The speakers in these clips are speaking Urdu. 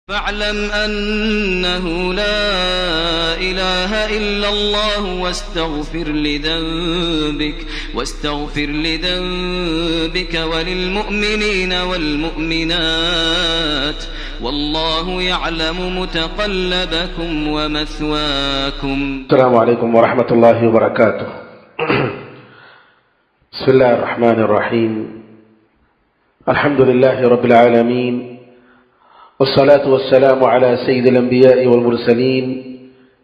فاعلم أنه لا إله إلا الله واستغفر لذنبك وللمؤمنين والمؤمنات والله يعلم متقلبكم ومثواكم. السلام عليكم ورحمة الله وبركاته. بسم الله الرحمن الرحيم. الحمد لله رب العالمين، والصلاة والسلام على سيد الأنبياء والمرسلين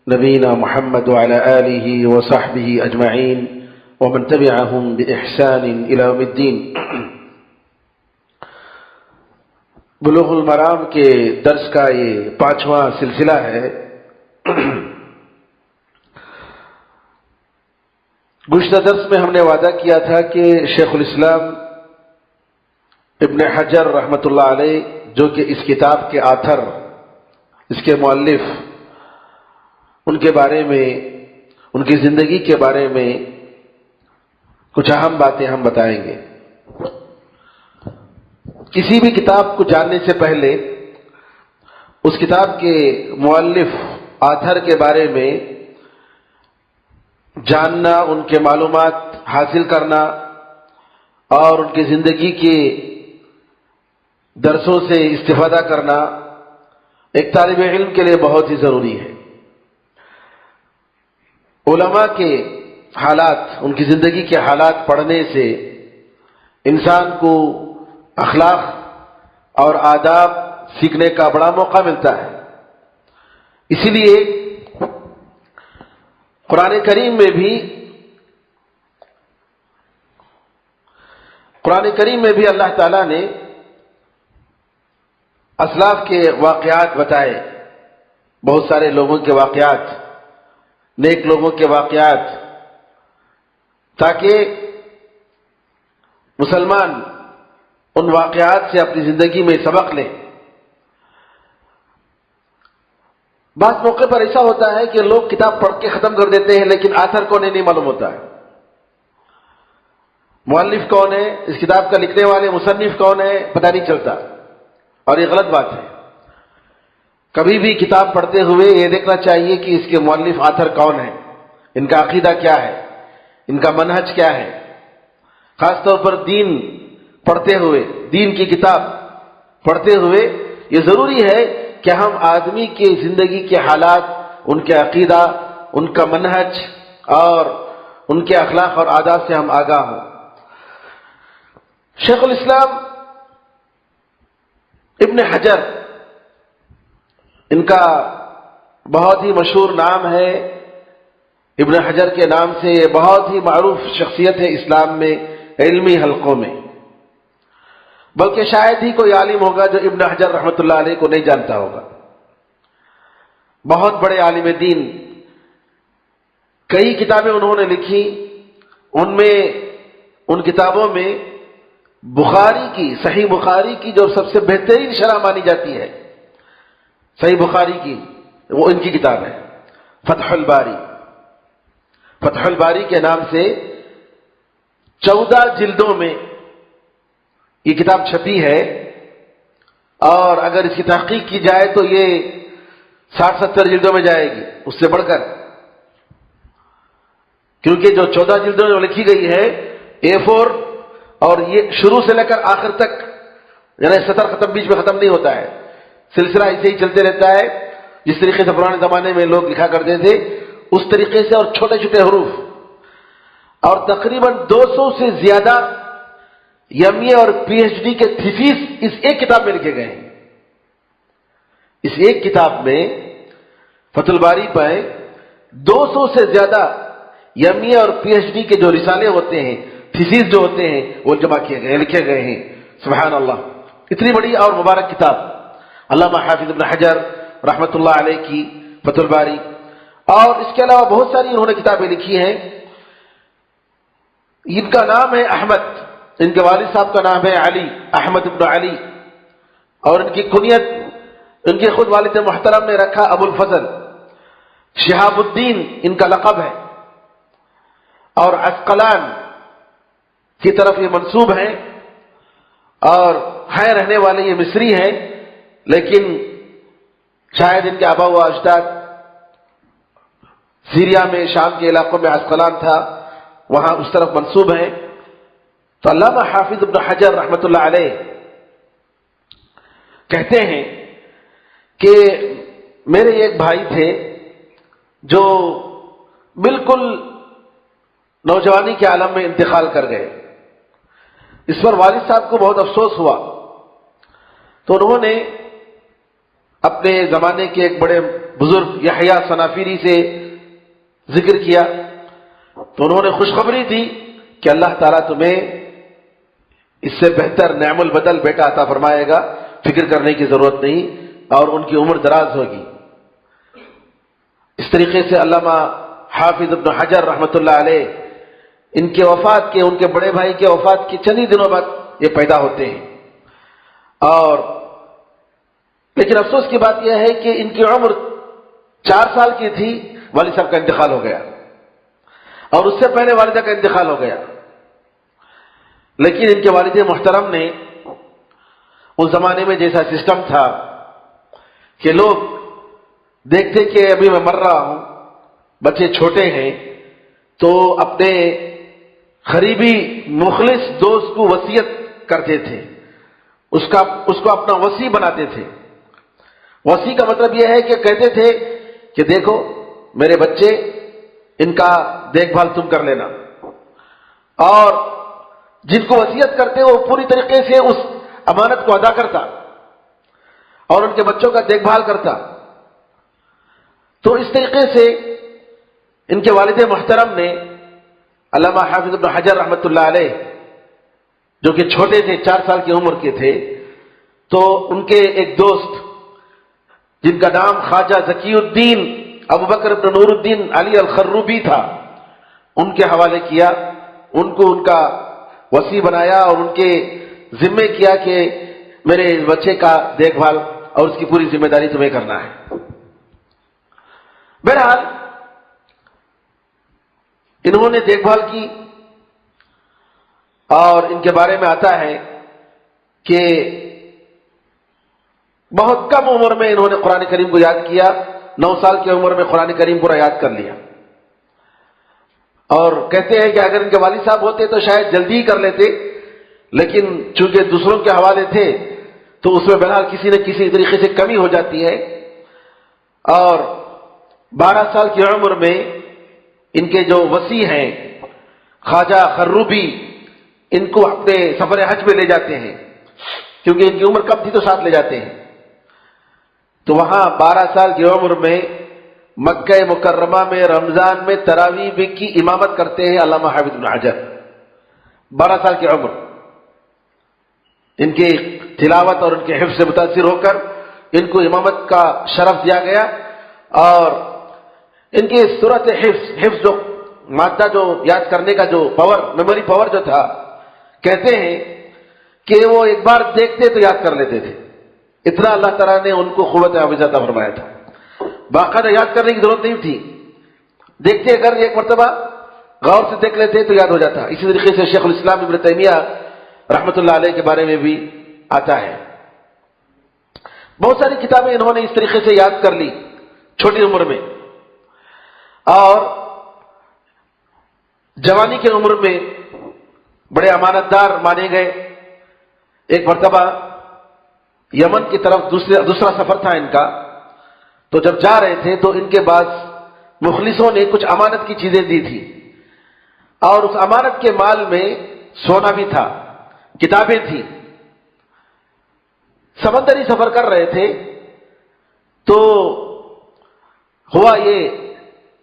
نبينا محمد وعلى آله وصحبه أجمعين ومن تبعهم بإحسان إلى يوم الدين. بلوغ المرام کے درس کا یہ 5واں سلسلہ ہے. گزشتہ درس میں ہم نے وعدہ کیا تھا کہ شیخ الاسلام ابن حجر رحمۃ اللہ علیہ، جو کہ اس کتاب کے آتھر، اس کے مؤلف، ان کے بارے میں، ان کی زندگی کے بارے میں کچھ اہم باتیں ہم بتائیں گے. کسی بھی کتاب کو جاننے سے پہلے اس کتاب کے مؤلف، آتھر کے بارے میں جاننا، ان کے معلومات حاصل کرنا اور ان کی زندگی کے درسوں سے استفادہ کرنا ایک طالب علم کے لیے بہت ہی ضروری ہے. علماء کے حالات، ان کی زندگی کے حالات پڑھنے سے انسان کو اخلاق اور آداب سیکھنے کا بڑا موقع ملتا ہے. اسی لیے قرآن کریم میں بھی اللہ تعالیٰ نے اسلاف کے واقعات بتائے، بہت سارے لوگوں کے واقعات، نیک لوگوں کے واقعات، تاکہ مسلمان ان واقعات سے اپنی زندگی میں سبق لیں. بعض موقع پر ایسا ہوتا ہے کہ لوگ کتاب پڑھ کے ختم کر دیتے ہیں، لیکن آثر کون ہے نہیں معلوم ہوتا ہے. مؤلف کون ہے، اس کتاب کا لکھنے والے مصنف کون ہے، پتہ نہیں چلتا، اور یہ غلط بات ہے. کبھی بھی کتاب پڑھتے ہوئے یہ دیکھنا چاہیے کہ اس کے مؤلف آتھر کون ہیں، ان کا عقیدہ کیا ہے، ان کا منہج کیا ہے. خاص طور پر دین پڑھتے ہوئے، دین کی کتاب پڑھتے ہوئے یہ ضروری ہے کہ ہم آدمی کی زندگی کے حالات، ان کے عقیدہ، ان کا منہج اور ان کے اخلاق اور آداب سے ہم آگاہ ہوں. شیخ الاسلام ابن حجر، ان کا بہت ہی مشہور نام ہے. ابن حجر کے نام سے یہ بہت ہی معروف شخصیت ہے اسلام میں، علمی حلقوں میں. بلکہ شاید ہی کوئی عالم ہوگا جو ابن حجر رحمۃ اللہ علیہ کو نہیں جانتا ہوگا. بہت بڑے عالم دین، کئی کتابیں انہوں نے لکھی. ان کتابوں میں بخاری کی، صحیح بخاری کی جو سب سے بہترین شرح مانی جاتی ہے، صحیح بخاری کی، وہ ان کی کتاب ہے فتح الباری. فتح الباری کے نام سے 14 جلدوں میں یہ کتاب چھپی ہے، اور اگر اس کی تحقیق کی جائے تو یہ 60-70 جلدوں میں جائے گی، اس سے بڑھ کر. کیونکہ جو 14 جلدوں میں لکھی گئی ہے A4، اور یہ شروع سے لے کر آخر تک، یعنی سطر ختم، بیچ میں ختم نہیں ہوتا ہے، سلسلہ ایسے ہی چلتے رہتا ہے. جس طریقے سے پرانے زمانے میں لوگ لکھا کرتے تھے اس طریقے سے، اور چھوٹے چھوٹے حروف. اور تقریباً 200 سے زیادہ ایم.اے اور PhD کے تھیسس اس ایک کتاب میں لکھے گئے ہیں. اس ایک کتاب میں فتح الباری پہ 200 سے زیادہ ایم.اے اور PhD کے جو رسالے ہوتے ہیں، تھیسس جو ہوتے ہیں، وہ جمع کیے گئے، لکھے گئے ہیں. سبحان اللہ، اتنی بڑی اور مبارک کتاب علامہ حافظ ابن حجر رحمۃ اللہ علیہ کی فتح الباری. اور اس کے علاوہ بہت ساری انہوں نے کتابیں لکھی ہیں. ان کا نام ہے احمد، ان کے والد صاحب کا نام ہے علی، احمد ابن علی، اور ان کی کنیت ان کے خود والد محترم نے رکھا ابو الفضل. شہاب الدین ان کا لقب ہے، اور عسقلان کی طرف یہ منسوب ہیں، اور ہیں رہنے والے یہ مصری ہیں، لیکن شاید ان کے آبا و اجداد سیریا میں، شام کے علاقوں میں عسقلان تھا، وہاں اس طرف منسوب ہیں. تو علامہ حافظ ابن حجر رحمۃ اللہ علیہ کہتے ہیں کہ میرے ایک بھائی تھے جو بالکل نوجوانی کے عالم میں انتقال کر گئے. اس پر والد صاحب کو بہت افسوس ہوا، تو انہوں نے اپنے زمانے کے ایک بڑے بزرگ یحییٰ صنافیری سے ذکر کیا. تو انہوں نے خوشخبری دی کہ اللہ تعالیٰ تمہیں اس سے بہتر نعم البدل بیٹا عطا فرمائے گا، فکر کرنے کی ضرورت نہیں، اور ان کی عمر دراز ہوگی. اس طریقے سے علامہ حافظ ابن حجر رحمۃ اللہ علیہ ان کے وفات کے، ان کے بڑے بھائی کے وفات کے چند ہی دنوں بعد یہ پیدا ہوتے ہیں. اور لیکن افسوس کی بات یہ ہے کہ ان کی عمر 4 سال کی تھی، والد صاحب کا انتقال ہو گیا، اور اس سے پہلے والدہ کا انتقال ہو گیا. لیکن ان کے والد محترم نے اس زمانے میں جیسا سسٹم تھا کہ لوگ دیکھتے کہ ابھی میں مر رہا ہوں، بچے چھوٹے ہیں، تو اپنے قریبی مخلص دوست کو وصیت کرتے تھے، اس کو اپنا وصی بناتے تھے. وصی کا مطلب یہ ہے کہ کہتے تھے کہ دیکھو میرے بچے، ان کا دیکھ بھال تم کر لینا. اور جن کو وصیت کرتے وہ پوری طریقے سے اس امانت کو ادا کرتا اور ان کے بچوں کا دیکھ بھال کرتا. تو اس طریقے سے ان کے والد محترم نے علامہ حافظ ابن حجر رحمۃ اللہ علیہ، جو کہ چھوٹے تھے، 4 سال کی عمر کے تھے، تو ان کے ایک دوست جن کا نام خواجہ ذکی الدین ابو بکر ابن نور الدین علی الخروبی تھا، ان کے حوالے کیا، ان کو ان کا وصی بنایا اور ان کے ذمے کیا کہ میرے بچے کا دیکھ بھال اور اس کی پوری ذمہ داری تمہیں کرنا ہے. بہرحال انہوں نے دیکھ بھال کی، اور ان کے بارے میں آتا ہے کہ بہت کم عمر میں انہوں نے قرآن کریم کو یاد کیا. 9 سال کی عمر میں قرآن کریم پورا یاد کر لیا. اور کہتے ہیں کہ اگر ان کے والد صاحب ہوتے تو شاید جلدی ہی کر لیتے، لیکن چونکہ دوسروں کے حوالے تھے تو اس میں بہرحال کسی نہ کسی طریقے سے کمی ہو جاتی ہے. اور 12 سال کی عمر میں ان کے جو وصی ہیں خواجہ خروبی، ان کو اپنے سفر حج میں لے جاتے ہیں، کیونکہ ان کی عمر کم تھی تو ساتھ لے جاتے ہیں. تو وہاں 12 سال کی عمر میں مکہ مکرمہ میں رمضان میں تراویح کی امامت کرتے ہیں علامہ حافظ بن حجر. 12 سال کی عمر، ان کی تلاوت اور ان کے حفظ سے متاثر ہو کر ان کو امامت کا شرف دیا گیا. اور ان کی صورت حفظ جو مادہ، جو یاد کرنے کا جو پاور، میموری پاور جو تھا، کہتے ہیں کہ وہ ایک بار دیکھتے تو یاد کر لیتے تھے. اتنا اللہ تعالیٰ نے ان کو قوت حافظہ عطا فرمایا تھا. باقاعدہ یاد کرنے کی ضرورت نہیں تھی، دیکھتے اگر ایک مرتبہ غور سے دیکھ لیتے تو یاد ہو جاتا. اسی طریقے سے شیخ الاسلام ابن تیمیہ رحمۃ اللہ علیہ کے بارے میں بھی آتا ہے. بہت ساری کتابیں انہوں نے اس طریقے سے یاد کر لی چھوٹی عمر میں. اور جوانی کی عمر میں بڑے امانت دار مانے گئے. ایک مرتبہ یمن کی طرف دوسرا سفر تھا ان کا، تو جب جا رہے تھے تو ان کے بعض مخلصوں نے کچھ امانت کی چیزیں دی تھی، اور اس امانت کے مال میں سونا بھی تھا، کتابیں تھیں. سمندری سفر کر رہے تھے تو ہوا یہ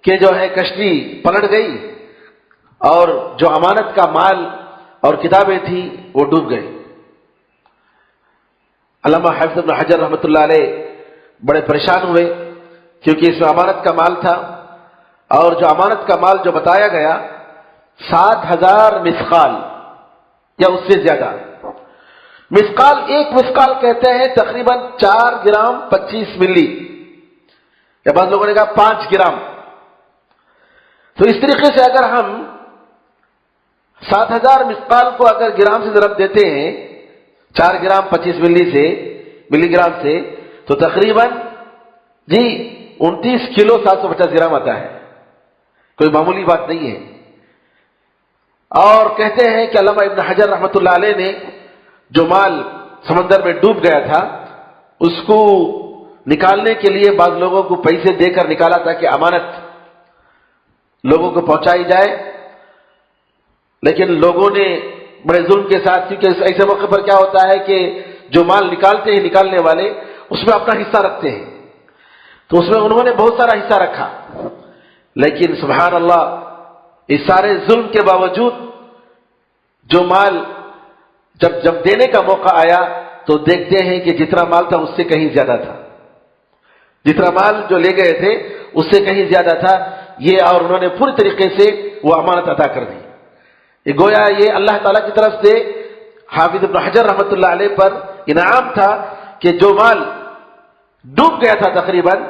کہ جو ہے کشتی پلٹ گئی اور جو امانت کا مال اور کتابیں تھیں وہ ڈوب گئے. علامہ حافظ بن حجر رحمۃ اللہ علیہ بڑے پریشان ہوئے، کیونکہ اس میں امانت کا مال تھا، اور جو امانت کا مال جو بتایا گیا 7,000 مسقال یا اس سے زیادہ. مسقال، ایک مسقال کہتے ہیں تقریباً 4 گرام 25 ملی، یا بعض لوگوں نے کہا 5 گرام. تو اس طریقے سے اگر ہم 7,000 مسقال کو اگر گرام سے ضرب دیتے ہیں 4 گرام 25 ملی گرام سے، تو تقریباً جی 29 کلو 750 گرام آتا ہے، کوئی معمولی بات نہیں ہے۔ اور کہتے ہیں کہ علامہ ابن حجر رحمۃ اللہ علیہ نے جو مال سمندر میں ڈوب گیا تھا اس کو نکالنے کے لیے بعض لوگوں کو پیسے دے کر نکالا تھا کہ امانت لوگوں کو پہنچائی جائے، لیکن لوگوں نے بڑے ظلم کے ساتھ، کیونکہ ایسے موقع پر کیا ہوتا ہے کہ جو مال نکالتے ہیں نکالنے والے اس میں اپنا حصہ رکھتے ہیں، تو اس میں انہوں نے بہت سارا حصہ رکھا، لیکن سبحان اللہ اس سارے ظلم کے باوجود جو مال جب دینے کا موقع آیا تو دیکھتے ہیں کہ جتنا مال تھا اس سے کہیں زیادہ تھا، جتنا مال جو لے گئے تھے اس سے کہیں زیادہ تھا یہ، اور انہوں نے پوری طریقے سے وہ امانت ادا کر دی۔ یہ گویا یہ اللہ تعالیٰ کی طرف سے حافظ ابن حجر رحمۃ اللہ علیہ پر انعام تھا کہ جو مال ڈوب گیا تھا تقریباً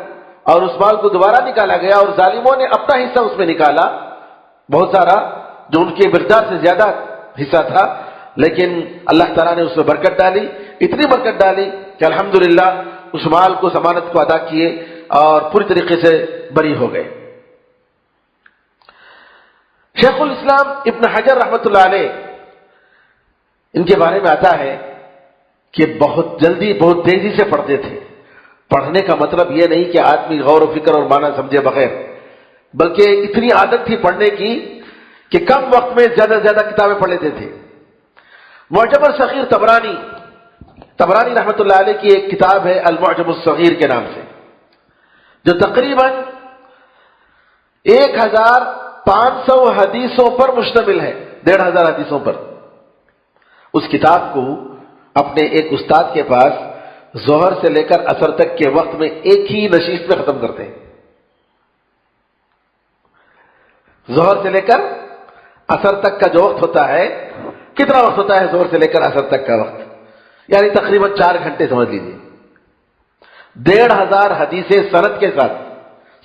اور اس مال کو دوبارہ نکالا گیا اور ظالموں نے اپنا حصہ اس میں نکالا بہت سارا، جو ان کے مقدار سے زیادہ حصہ تھا، لیکن اللہ تعالیٰ نے اس میں برکت ڈالی، اتنی برکت ڈالی کہ الحمدللہ اس مال کو ضمانت کو ادا کیے اور پوری طریقے سے بری ہو گئے۔ شیخ الاسلام ابن حجر رحمۃ اللہ علیہ ان کے بارے میں آتا ہے کہ بہت جلدی بہت تیزی سے پڑھتے تھے۔ پڑھنے کا مطلب یہ نہیں کہ آدمی غور و فکر اور معنی سمجھے بغیر، بلکہ اتنی عادت تھی پڑھنے کی کہ کم وقت میں زیادہ سے زیادہ کتابیں پڑھ لیتے تھے۔ معجم الصغیر طبرانی رحمۃ اللہ علیہ کی ایک کتاب ہے المعجم الصغیر کے نام سے، جو تقریباً 1500 حدیثوں پر مشتمل ہے، 1500 حدیثوں پر۔ اس کتاب کو اپنے ایک استاد کے پاس ظہر سے لے کر عصر تک کے وقت میں ایک ہی نشست میں ختم کرتے ہیں۔ ظہر سے لے کر عصر تک کا جو وقت ہوتا ہے، کتنا وقت ہوتا ہے ظہر سے لے کر عصر تک کا وقت؟ یعنی تقریباً 4 گھنٹے سمجھ لیجیے۔ 1500 حدیثیں سند کے ساتھ،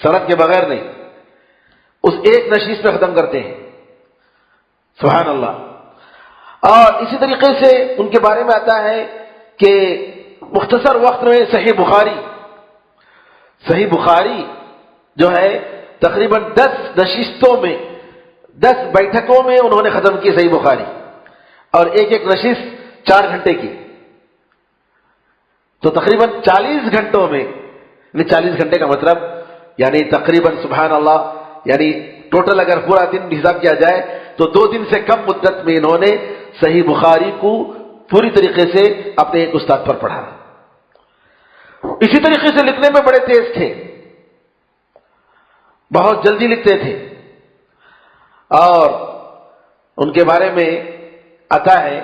سند کے بغیر نہیں، اس ایک نشست میں ختم کرتے ہیں، سبحان اللہ۔ اور اسی طریقے سے ان کے بارے میں آتا ہے کہ مختصر وقت میں صحیح بخاری جو ہے تقریباً 10 نشستوں میں، 10 بیٹھکوں میں انہوں نے ختم کی صحیح بخاری، اور ایک ایک نشست 4 گھنٹے کی، تو تقریباً 40 گھنٹوں میں، 40 گھنٹے کا مطلب یعنی تقریباً سبحان اللہ، یعنی ٹوٹل اگر پورا دن حساب کیا جائے تو 2 دن سے کم مدت میں انہوں نے صحیح بخاری کو پوری طریقے سے اپنے ایک استاد پر پڑھا۔ اسی طریقے سے لکھنے میں بڑے تیز تھے، بہت جلدی لکھتے تھے، اور ان کے بارے میں آتا ہے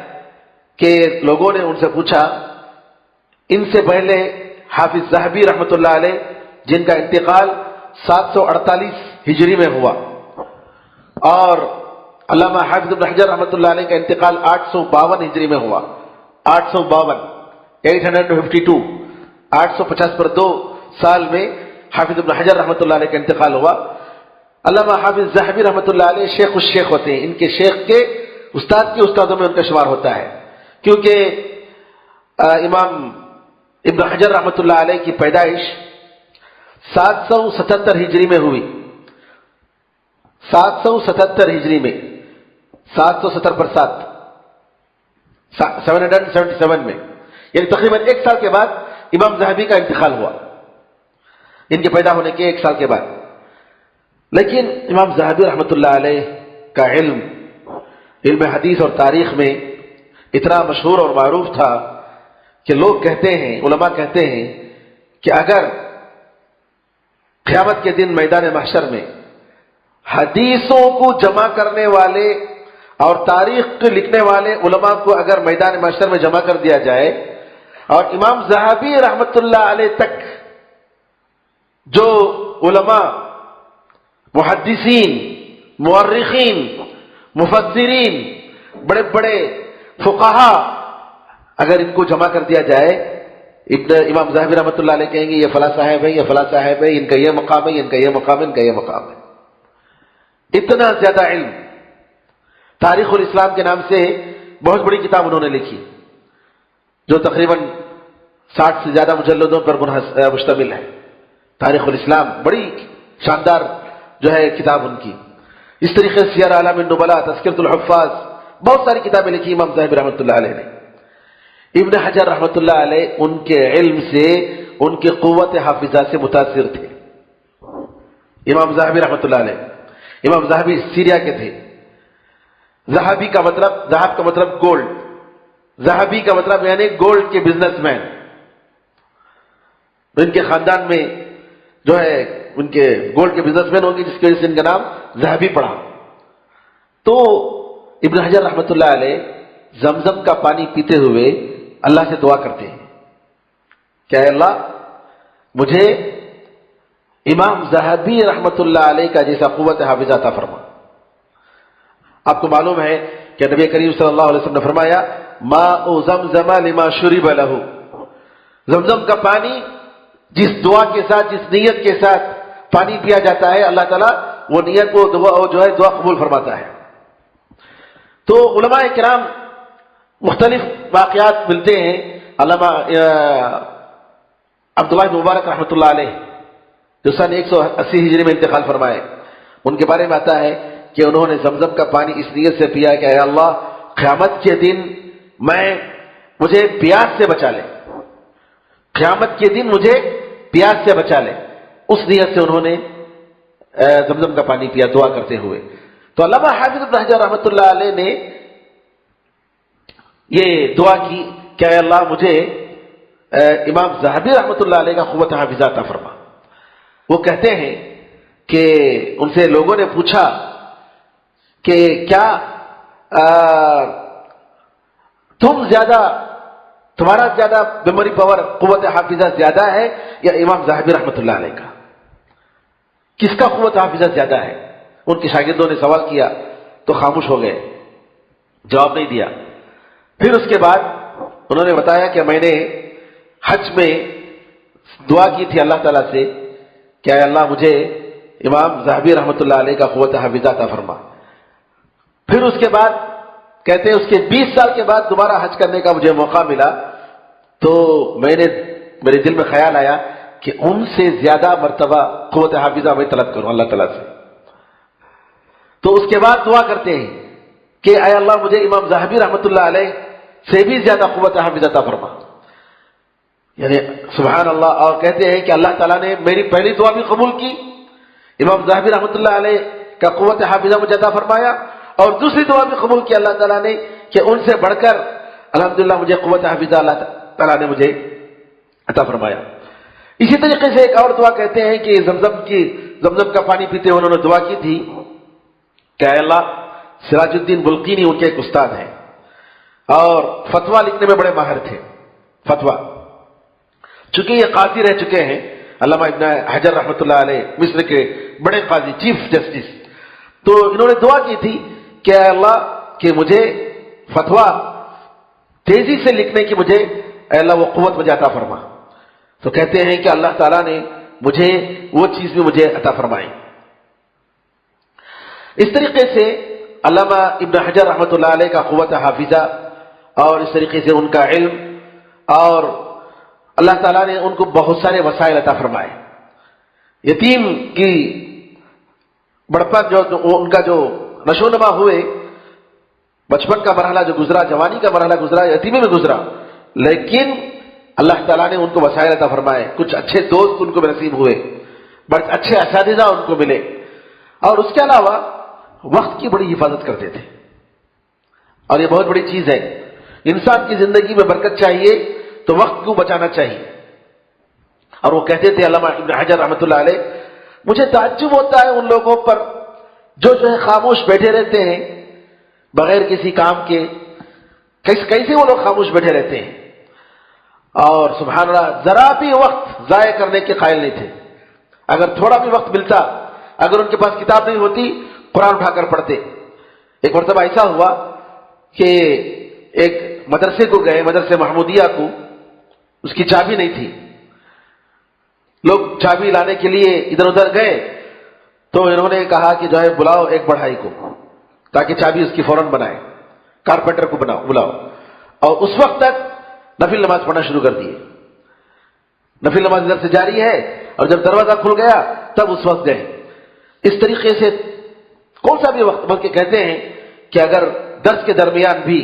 کہ لوگوں نے ان سے پوچھا، ان سے پہلے حافظ ذہبی رحمۃ اللہ علیہ جن کا انتقال 748 ہجری میں ہوا، اور علامہ حافظ ابن حجر رحمۃ اللہ علیہ کا انتقال 852 ہجری میں ہوا، 852 850 پر 2 سال میں حافظ ابن حجر رحمۃ اللہ علیہ کا انتقال ہوا۔ علامہ حافظ ذہبی رحمۃ اللہ علیہ شیخ الشیخ ہوتے ہیں، ان کے شیخ کے استاد کے استادوں میں ان کا شمار ہوتا ہے، کیونکہ امام ابن حجر رحمۃ اللہ علیہ کی پیدائش 777 ہجری میں ہوئی، 777 ہجری میں، 770 پر 7 777 میں، یعنی تقریباً 1 سال کے بعد امام ذہبی کا انتقال ہوا، ان کے پیدا ہونے کے 1 سال کے بعد۔ لیکن امام ذہبی رحمۃ اللہ علیہ کا علم حدیث اور تاریخ میں اتنا مشہور اور معروف تھا کہ لوگ کہتے ہیں، علماء کہتے ہیں کہ اگر قیامت کے دن میدان محشر میں حدیثوں کو جمع کرنے والے اور تاریخ کو لکھنے والے علماء کو اگر میدان محشر میں جمع کر دیا جائے، اور امام ذہبی رحمۃ اللہ علیہ تک جو علماء، محدثین، مورخین، مفسرین، بڑے بڑے فقہا، اگر ان کو جمع کر دیا جائے، امام ذہبی رحمۃ اللہ علیہ کہیں گے یہ فلاں صاحب ہے، یہ فلاں صاحب ہے، ان کا یہ مقام ہے، ان کا یہ مقام ہے، ان کا یہ مقام ہے۔ اتنا زیادہ علم۔ تاریخ الاسلام کے نام سے بہت بڑی کتاب انہوں نے لکھی، جو تقریباً 60 سے زیادہ مجلدوں پر مشتمل ہے۔ تاریخ الاسلام بڑی شاندار جو ہے کتاب ان کی. اس طریقے سے سیر اعلام النبلاء، تذکرۃ الحفاظ، بہت ساری کتابیں لکھی امام ذاہبی رحمۃ اللہ علیہ نے. ابن حجر رحمۃ اللہ علیہ ان کے علم سے، ان کی قوت حافظہ سے متاثر تھے. امام ذاہبی رحمۃ اللہ علیہ، امام ذاہبی سیریا کے تھے. ذہبی کا مطلب، ذہب کا مطلب گولڈ، ذہبی کا مطلب یعنی گولڈ کے بزنس مین. ان کے خاندان میں جو ہے ان کے گولڈ کے بزنس مین ہوں گے، جس کی وجہ سے ان کا نام ذہبی پڑا. تو ابن حجر رحمۃ اللہ علیہ زمزم کا پانی پیتے ہوئے اللہ سے دعا کرتے ہیں کہ اے اللہ مجھے امام ذہبی رحمۃ اللہ علیہ کا جیسا قوت حافظہ عطا فرما. آپ کو معلوم ہے کہ نبی کریم صلی اللہ علیہ وسلم نے فرمایا ماء زمزم لما شرب له، زمزم کا پانی جس دعا کے ساتھ، جس نیت کے ساتھ پانی پیا جاتا ہے، اللہ تعالیٰ وہ نیت کو جو ہے دعا قبول فرماتا ہے. تو علماء کرام مختلف واقعات ملتے ہیں. علامہ عبداللہ بن مبارک رحمۃ اللہ علیہ جو سن 180 ہجری میں انتقال فرمائے، ان کے بارے میں آتا ہے کہ انہوں نے زمزم کا پانی اس نیت سے پیا کہ اے اللہ قیامت کے دن مجھے پیاس سے بچا لے، قیامت کے دن مجھے پیاس سے بچا لے. اس نیت سے انہوں نے زمزم کا پانی پیا دعا کرتے ہوئے. تو علامہ حافظ ابن حجر رحمۃ اللہ علیہ نے یہ دعا کی کہ اے اللہ مجھے امام ذہبی رحمۃ اللہ علیہ کا قوت حافظہ عطا فرما. وہ کہتے ہیں کہ ان سے لوگوں نے پوچھا کہ کیا تمہارا زیادہ میموری پاور، قوت حافظہ زیادہ ہے یا امام ذہبی رحمۃ اللہ علیہ کا؟ کس کا قوت حافظہ زیادہ ہے؟ ان کے شاگردوں نے سوال کیا تو خاموش ہو گئے، جواب نہیں دیا. پھر اس کے بعد انہوں نے بتایا کہ میں نے حج میں دعا کی تھی اللہ تعالیٰ سے کہ اے اللہ مجھے امام ذہبی رحمۃ اللہ علیہ کا قوت حافظہ عطا فرما. پھر اس کے بعد کہتے ہیں اس کے 20 سال کے بعد دوبارہ حج کرنے کا مجھے موقع ملا تو میرے دل میں خیال آیا کہ ان سے زیادہ مرتبہ قوت حافظہ میں طلب کروں اللہ تعالیٰ سے. تو اس کے بعد دعا کرتے ہیں کہ اے اللہ مجھے امام ذہبی رحمۃ اللہ علیہ سے بھی زیادہ قوت حافظہ عطا فرما. یعنی سبحان اللہ. اور کہتے ہیں کہ اللہ تعالیٰ نے میری پہلی دعا بھی قبول کی، امام ذہبی رحمۃ اللہ علیہ کا قوت حافظہ مجھے عطا فرمایا، اور دوسری دعا بھی قبول کی اللہ تعالیٰ نے کہ ان سے بڑھ کر الحمدللہ مجھے قوت حافظہ اللہ تعالیٰ نے مجھے عطا فرمایا. اسی طریقے سے ایک اور دعا کہتے ہیں کہ زمزم کا پانی پیتے ہوئے انہوں نے دعا کی تھی کہ اے اللہ سراج الدین بلقینی ان کے ایک استاد ہیں اور فتویٰ لکھنے میں بڑے ماہر تھے. فتویٰ چونکہ یہ قاضی رہ چکے ہیں، علامہ ابن حجر رحمۃ اللہ علیہ مصر کے بڑے قاضی، چیف جسٹس. تو انہوں نے دعا کی تھی کہ اے اللہ کہ مجھے فتویٰ تیزی سے لکھنے کی مجھے اے اللہ وہ قوت مجھے عطا فرما. تو کہتے ہیں کہ اللہ تعالیٰ نے مجھے وہ چیز بھی مجھے عطا فرمائی. اس طریقے سے علامہ ابن حجر رحمۃ اللہ علیہ کا قوت حافظہ اور اس طریقے سے ان کا علم، اور اللہ تعالیٰ نے ان کو بہت سارے وسائل عطا فرمائے. یتیم کی بڑپن جو ان کا جو نشو نما ہوئے، بچپن کا مرحلہ جو گزرا، جوانی کا مرحلہ گزرا، یتیمی میں گزرا، لیکن اللہ تعالیٰ نے ان کو وسائل عطا فرمائے. کچھ اچھے دوست ان کو نصیب ہوئے، بڑے اچھے اساتذہ ان کو ملے، اور اس کے علاوہ وقت کی بڑی حفاظت کرتے تھے. اور یہ بہت بڑی چیز ہے. انسان کی زندگی میں برکت چاہیے تو وقت کو بچانا چاہیے. اور وہ کہتے تھے علامہ ابن حجر رحمۃ اللہ علیہ، مجھے تعجب ہوتا ہے ان لوگوں پر جو ہے خاموش بیٹھے رہتے ہیں بغیر کسی کام کے. کیسے وہ لوگ خاموش بیٹھے رہتے ہیں اور سبحان اللہ ذرا بھی وقت ضائع کرنے کے قائل نہیں تھے. اگر تھوڑا بھی وقت ملتا، اگر ان کے پاس کتاب نہیں ہوتی، قرآن اٹھا کر پڑھتے. ایک مرتبہ ایسا ہوا کہ ایک مدرسے کو گئے، مدرسے محمودیہ کو، اس کی چابی نہیں تھی. لوگ چابی لانے کے لیے ادھر ادھر گئے تو انہوں نے کہا کہ جو ہے بلاؤ ایک بڑھائی کو تاکہ چابی اس کی فوراً بنائے، کارپینٹر کو بلاؤ. اور اس وقت تک نفل نماز پڑھنا شروع کر دیے. نفل نماز ادھر سے جاری ہے اور جب دروازہ کھل گیا تب اس وقت گئے. اس طریقے سے کون سا بھی وقت، بلکہ کہتے ہیں کہ اگر درس کے درمیان بھی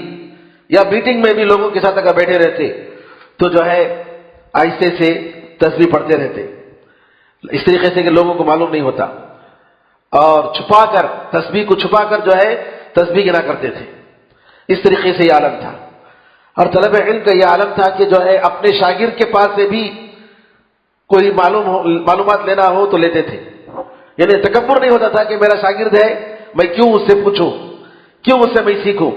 یا میٹنگ میں بھی لوگوں کے ساتھ اگر بیٹھے رہتے تو جو ہے آہستے سے تسبیح پڑھتے رہتے، اس طریقے سے کہ لوگوں کو معلوم نہیں ہوتا، اور چھپا کر تسبیح کو چھپا کر جو ہے تسبیح گنا کرتے تھے. اس طریقے سے یہ عالم تھا. اور طلب علم کا یہ عالم تھا کہ جو ہے اپنے شاگرد کے پاس سے بھی کوئی معلومات لینا ہو تو لیتے تھے. یعنی تکبر نہیں ہوتا تھا کہ میرا شاگرد ہے، میں کیوں اس سے پوچھوں، کیوں اس سے میں سیکھوں.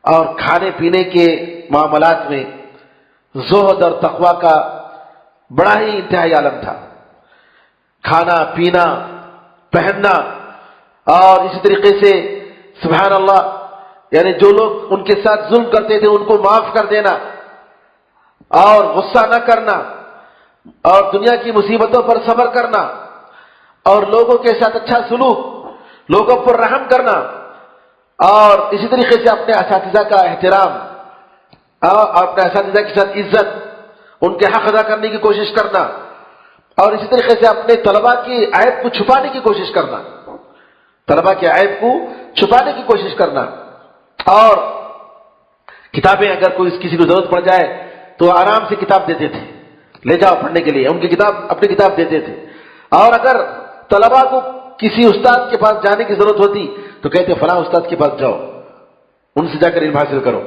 اور کھانے پینے کے معاملات میں زہد اور تقوی کا بڑا ہی انتہائی عالم تھا. کھانا پینا، پہننا، اور اسی طریقے سے سبحان اللہ، یعنی جو لوگ ان کے ساتھ ظلم کرتے تھے ان کو معاف کر دینا، اور غصہ نہ کرنا، اور دنیا کی مصیبتوں پر صبر کرنا، اور لوگوں کے ساتھ اچھا سلوک، لوگوں پر رحم کرنا، اور اسی طریقے سے اپنے اساتذہ کا احترام، اور اپنے اساتذہ کے ساتھ عزت، ان کے حق ادا کرنے کی کوشش کرنا، اور اسی طریقے سے اپنے طلباء کی عیب کو چھپانے کی کوشش کرنا، طلباء کے عیب کو چھپانے کی کوشش کرنا. اور کتابیں اگر کوئی کسی کو ضرورت پڑ جائے تو آرام سے کتاب دیتے تھے، لے جاؤ پڑھنے کے لیے، ان کی کتاب اپنی کتاب دیتے تھے. اور اگر طلباء کو کسی استاد کے پاس جانے کی ضرورت ہوتی تو کہتے فلاں استاد کے پاس جاؤ، ان سے جا کر علم حاصل کرو.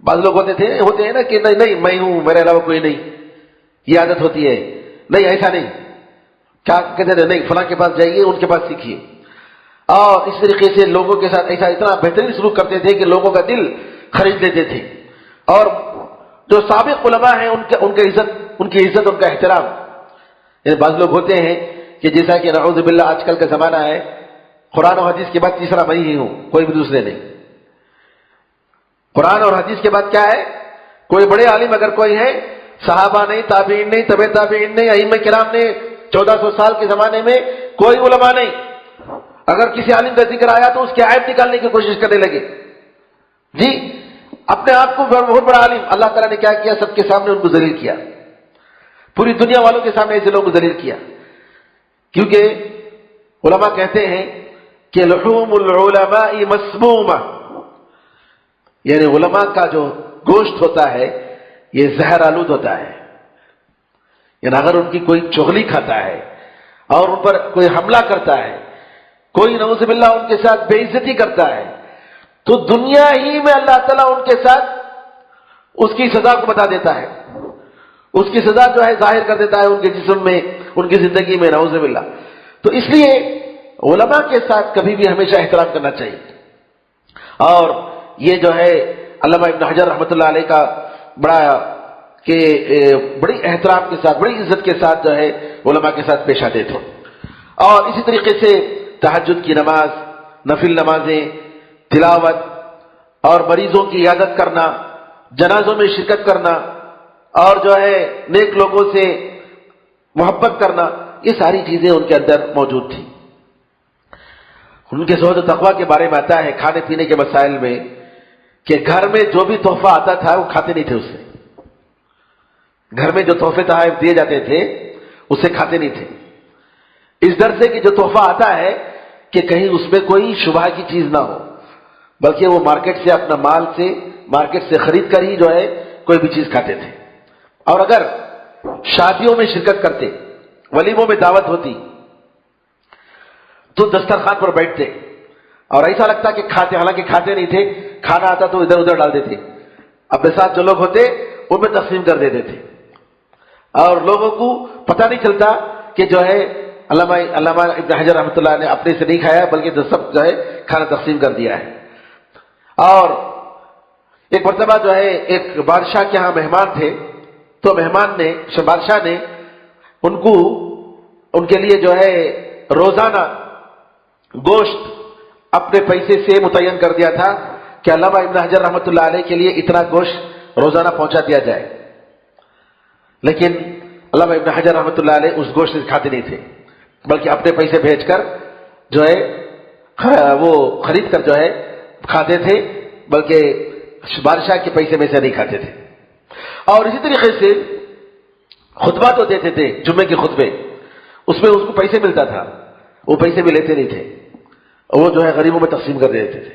بعض لوگ ہوتے ہیں نا کہ نہیں نہیں میں ہوں، میرے علاوہ کوئی نہیں، یہ عادت ہوتی ہے. نہیں، ایسا نہیں. کیا کہتے تھے؟ نہیں، فلاں کے پاس جائیے، ان کے پاس سیکھیے. اور اس طریقے سے لوگوں کے ساتھ ایسا اتنا بہترین سلوک کرتے تھے کہ لوگوں کا دل خرید لیتے تھے. اور جو سابق علماء ہیں ان کی عزت، ان کا احترام. یعنی بعض لوگ ہوتے ہیں کہ جیسا کہ نعوذ باللہ آج کل کا زمانہ ہے، قرآن اور حدیث کے بعد تیسرا میں ہی ہوں، کوئی بھی دوسرے نہیں. قرآن اور حدیث کے بعد کیا ہے؟ کوئی بڑے عالم اگر کوئی ہے، صحابہ نہیں، تابعین نہیں، تبع تابعین نہیں، ائمہ کرام نے 1400 سال کے زمانے میں کوئی علماء نہیں. اگر کسی عالم کا ذکر آیا تو اس کے عیب نکالنے کی کوشش کرنے لگے. جی، اپنے آپ کو بہت بڑا عالم. اللہ تعالیٰ نے کیا کیا؟ سب کے سامنے ان کو ذلیل کیا، پوری دنیا والوں کے سامنے ایسے لوگوں کو ذلیل کیا. کیونکہ علماء کہتے ہیں کہ لحوم العلماء مسمومہ، یعنی علماء کا جو گوشت ہوتا ہے یہ زہر آلود ہوتا ہے. یعنی اگر ان کی کوئی چغلی کھاتا ہے اور ان پر کوئی حملہ کرتا ہے، کوئی نعوذ باللہ ان کے ساتھ بے عزتی کرتا ہے، تو دنیا ہی میں اللہ تعالیٰ ان کے ساتھ اس کی سزا کو بتا دیتا ہے. اس کی سزا جو ہے ظاہر کر دیتا ہے ان کے جسم میں، ان کی زندگی میں، نعوذ باللہ. تو اس لیے علماء کے ساتھ کبھی بھی ہمیشہ احترام کرنا چاہیے. اور یہ جو ہے علامہ ابن حجر رحمۃ اللہ علیہ کا بڑی احترام کے ساتھ، بڑی عزت کے ساتھ جو ہے علماء کے ساتھ پیش آتے تھے. اور اسی طریقے سے تہجد کی نماز، نفل نمازیں، تلاوت، اور مریضوں کی عیادت کرنا، جنازوں میں شرکت کرنا، اور جو ہے نیک لوگوں سے محبت کرنا، یہ ساری چیزیں ان کے اندر موجود تھیں. ان کے زہد و تقوی کے بارے میں آتا ہے کھانے پینے کے مسائل میں کہ گھر میں جو بھی تحفہ آتا تھا وہ کھاتے نہیں تھے. اس سے گھر میں جو تحفے تحائف دیے جاتے تھے اسے کھاتے نہیں تھے، اس ڈر سے کہ جو تحفہ آتا ہے کہ کہیں اس میں کوئی شبہ کی چیز نہ ہو، بلکہ وہ مارکیٹ سے خرید کر ہی جو ہے کوئی بھی چیز کھاتے تھے. اور اگر شادیوں میں شرکت کرتے، ولیموں میں دعوت ہوتی تو دسترخوان پر بیٹھتے اور ایسا لگتا کہ کھاتے، حالانکہ کھاتے نہیں تھے. کھانا آتا تو ادھر ادھر ڈال دیتے، اپنے ساتھ جو لوگ ہوتے ان میں تقسیم کر دیتے تھے، اور لوگوں کو پتہ نہیں چلتا کہ جو ہے علامہ ابن حجر رحمۃ اللہ نے اپنے سے نہیں کھایا، بلکہ سب جو ہے کھانا تقسیم کر دیا ہے. اور ایک مرتبہ جو ہے ایک بادشاہ کے ہاں مہمان تھے، تو بادشاہ نے ان کے لیے جو ہے روزانہ گوشت اپنے پیسے سے متعین کر دیا تھا کہ علامہ ابن حجر رحمۃ اللہ علیہ کے لیے اتنا گوشت روزانہ پہنچا دیا جائے. لیکن علامہ ابن حجر رحمۃ اللہ علیہ اس گوشت سے کھاتے نہیں تھے، بلکہ اپنے پیسے بھیج کر جو ہے وہ خرید کر جو ہے کھاتے تھے، بلکہ بادشاہ کے پیسے میں سے نہیں کھاتے تھے. اور اسی طریقے سے خطبہ تو دیتے تھے جمعے کے خطبے، اس میں اس کو پیسے ملتا تھا، وہ پیسے بھی لیتے نہیں تھے، وہ جو ہے غریبوں میں تقسیم کر دیتے تھے۔